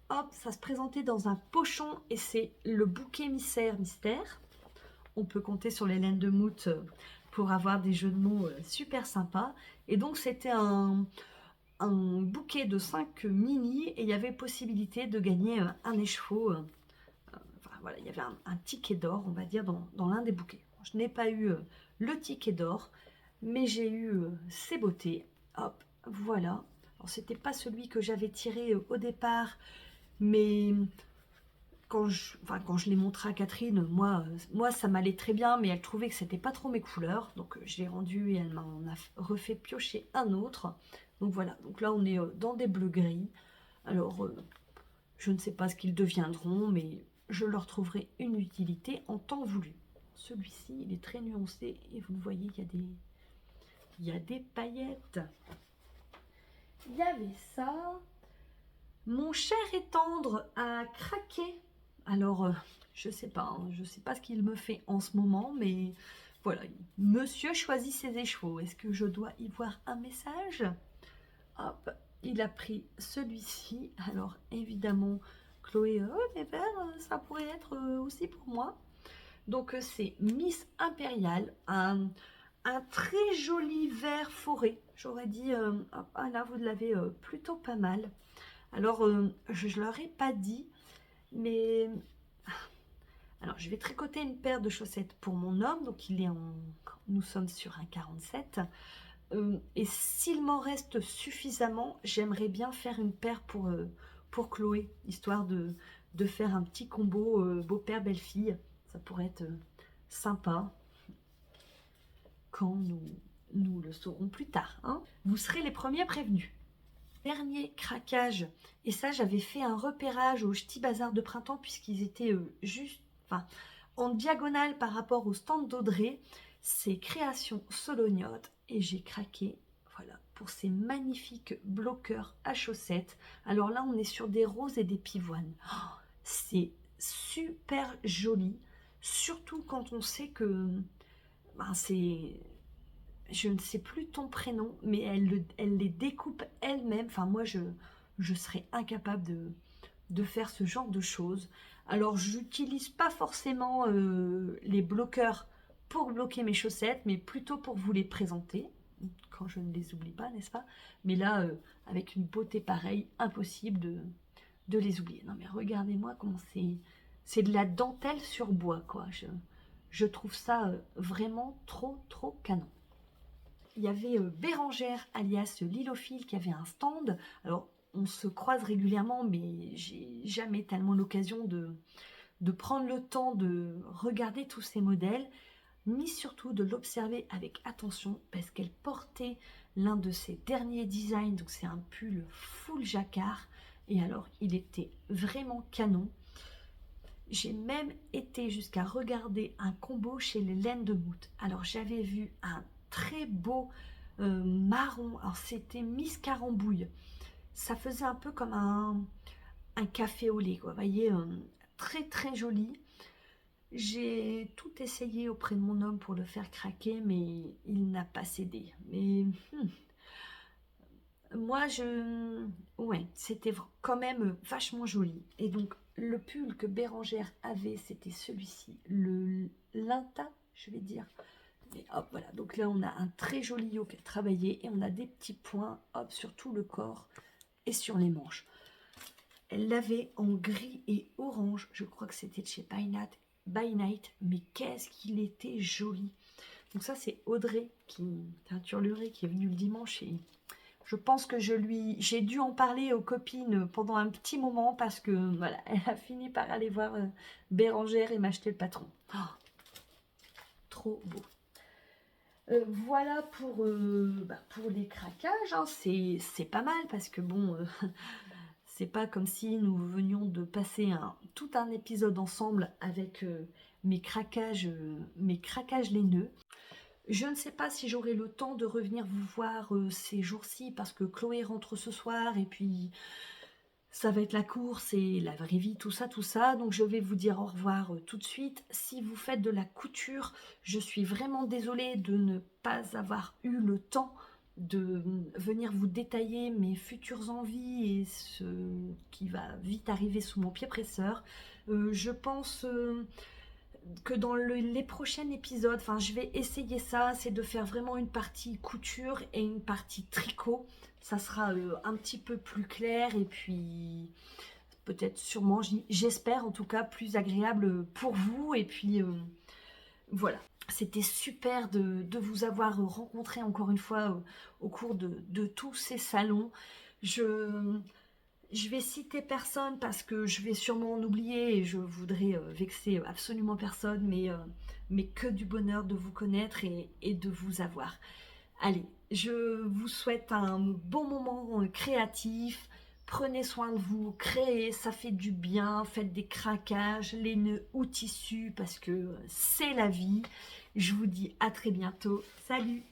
hop, ça se présentait dans un pochon et c'est le bouquet mystère. On peut compter sur les laines de Mout pour avoir des jeux de mots super sympas. Et donc, c'était un bouquet de 5 mini et il y avait possibilité de gagner un écheveau. Enfin, voilà, il y avait un ticket d'or, on va dire, dans l'un des bouquets. Je n'ai pas eu le ticket d'or, mais j'ai eu ces beautés. Hop, voilà. Alors, c'était pas celui que j'avais tiré au départ, mais quand je l'ai montré à Catherine, moi ça m'allait très bien, mais elle trouvait que c'était pas trop mes couleurs. Donc je l'ai rendu et elle m'en a refait piocher un autre. Donc voilà, donc là on est dans des bleus gris. Alors je ne sais pas ce qu'ils deviendront, mais je leur trouverai une utilité en temps voulu. Celui-ci, il est très nuancé et vous le voyez, il y a des paillettes. Il y avait ça. Mon cher et tendre a craqué. Alors, je sais pas, hein, je sais pas ce qu'il me fait en ce moment, mais voilà, monsieur choisit ses écheveaux. Est-ce que je dois y voir un message? Hop, il a pris celui-ci. Alors, évidemment, Chloé, oh, mais ben, ça pourrait être aussi pour moi. Donc, c'est Miss Impériale, un très joli vert forêt. J'aurais dit, ah là, vous l'avez plutôt pas mal. Alors, je ne leur ai pas dit, mais... Alors, je vais tricoter une paire de chaussettes pour mon homme. Donc, nous sommes sur un 47. Et s'il m'en reste suffisamment, j'aimerais bien faire une paire pour Chloé, histoire de faire un petit combo beau-père, belle-fille. Ça pourrait être sympa quand nous le saurons plus tard, hein. Vous serez les premiers prévenus. Dernier craquage, et ça j'avais fait un repérage au Ch'ti Bazar de printemps puisqu'ils étaient juste en diagonale par rapport au stand d'Audrey. C'est Création Solognote et j'ai craqué, voilà, pour ces magnifiques bloqueurs à chaussettes. Alors là on est sur des roses et des pivoines. Oh, c'est super joli, surtout quand on sait que c'est... Je ne sais plus ton prénom, mais elle les découpe elle-même. Enfin, moi, je serais incapable de faire ce genre de choses. Alors, j'utilise pas forcément les bloqueurs pour bloquer mes chaussettes, mais plutôt pour vous les présenter, quand je ne les oublie pas, n'est-ce pas? Mais là, avec une beauté pareille, impossible de les oublier. Non mais regardez-moi comment c'est de la dentelle sur bois, quoi. Je trouve ça vraiment trop canon. Il y avait Bérangère alias Lilophile qui avait un stand. Alors on se croise régulièrement, mais j'ai jamais tellement l'occasion de prendre le temps de regarder tous ces modèles, ni surtout de l'observer avec attention, parce qu'elle portait l'un de ses derniers designs, donc c'est un pull full jacquard, et alors il était vraiment canon. J'ai même été jusqu'à regarder un combo chez les laines de Mout. Alors j'avais vu un très beau marron, alors c'était Miss Carambouille, ça faisait un peu comme un café au lait, quoi. Vous voyez, très joli. J'ai tout essayé auprès de mon homme pour le faire craquer, mais il n'a pas cédé. Mais moi, ouais, c'était quand même vachement joli. Et donc, le pull que Bérangère avait, c'était celui-ci, le Linta, je vais dire. Et hop, voilà. Donc là, on a un très joli yoke travaillé et on a des petits points, hop, sur tout le corps et sur les manches. Elle l'avait en gris et orange. Je crois que c'était de chez By Night. Mais qu'est-ce qu'il était joli. Donc ça, c'est Audrey, teinturlurée, qui est venue le dimanche. Et je pense que j'ai dû en parler aux copines pendant un petit moment parce que voilà, elle a fini par aller voir Bérangère et m'acheter le patron. Oh, trop beau. Voilà pour les craquages, hein. C'est pas mal parce que bon, c'est pas comme si nous venions de passer tout un épisode ensemble avec mes craquages laineux. Je ne sais pas si j'aurai le temps de revenir vous voir ces jours-ci parce que Chloé rentre ce soir et puis ça va être la course et la vraie vie, tout ça. Donc je vais vous dire au revoir tout de suite. Si vous faites de la couture, je suis vraiment désolée de ne pas avoir eu le temps de venir vous détailler mes futures envies et ce qui va vite arriver sous mon pied presseur. Je pense que dans les prochains épisodes, enfin je vais essayer ça, c'est de faire vraiment une partie couture et une partie tricot. Ça sera un petit peu plus clair et puis peut-être sûrement, j'espère en tout cas, plus agréable pour vous. Et puis voilà, c'était super de vous avoir rencontré encore une fois au cours de tous ces salons. Je vais citer personne parce que je vais sûrement en oublier et je voudrais vexer absolument personne, mais que du bonheur de vous connaître et de vous avoir. Allez, je vous souhaite un bon moment créatif. Prenez soin de vous, créez, ça fait du bien, faites des craquages, les nœuds ou tissus parce que c'est la vie. Je vous dis à très bientôt. Salut!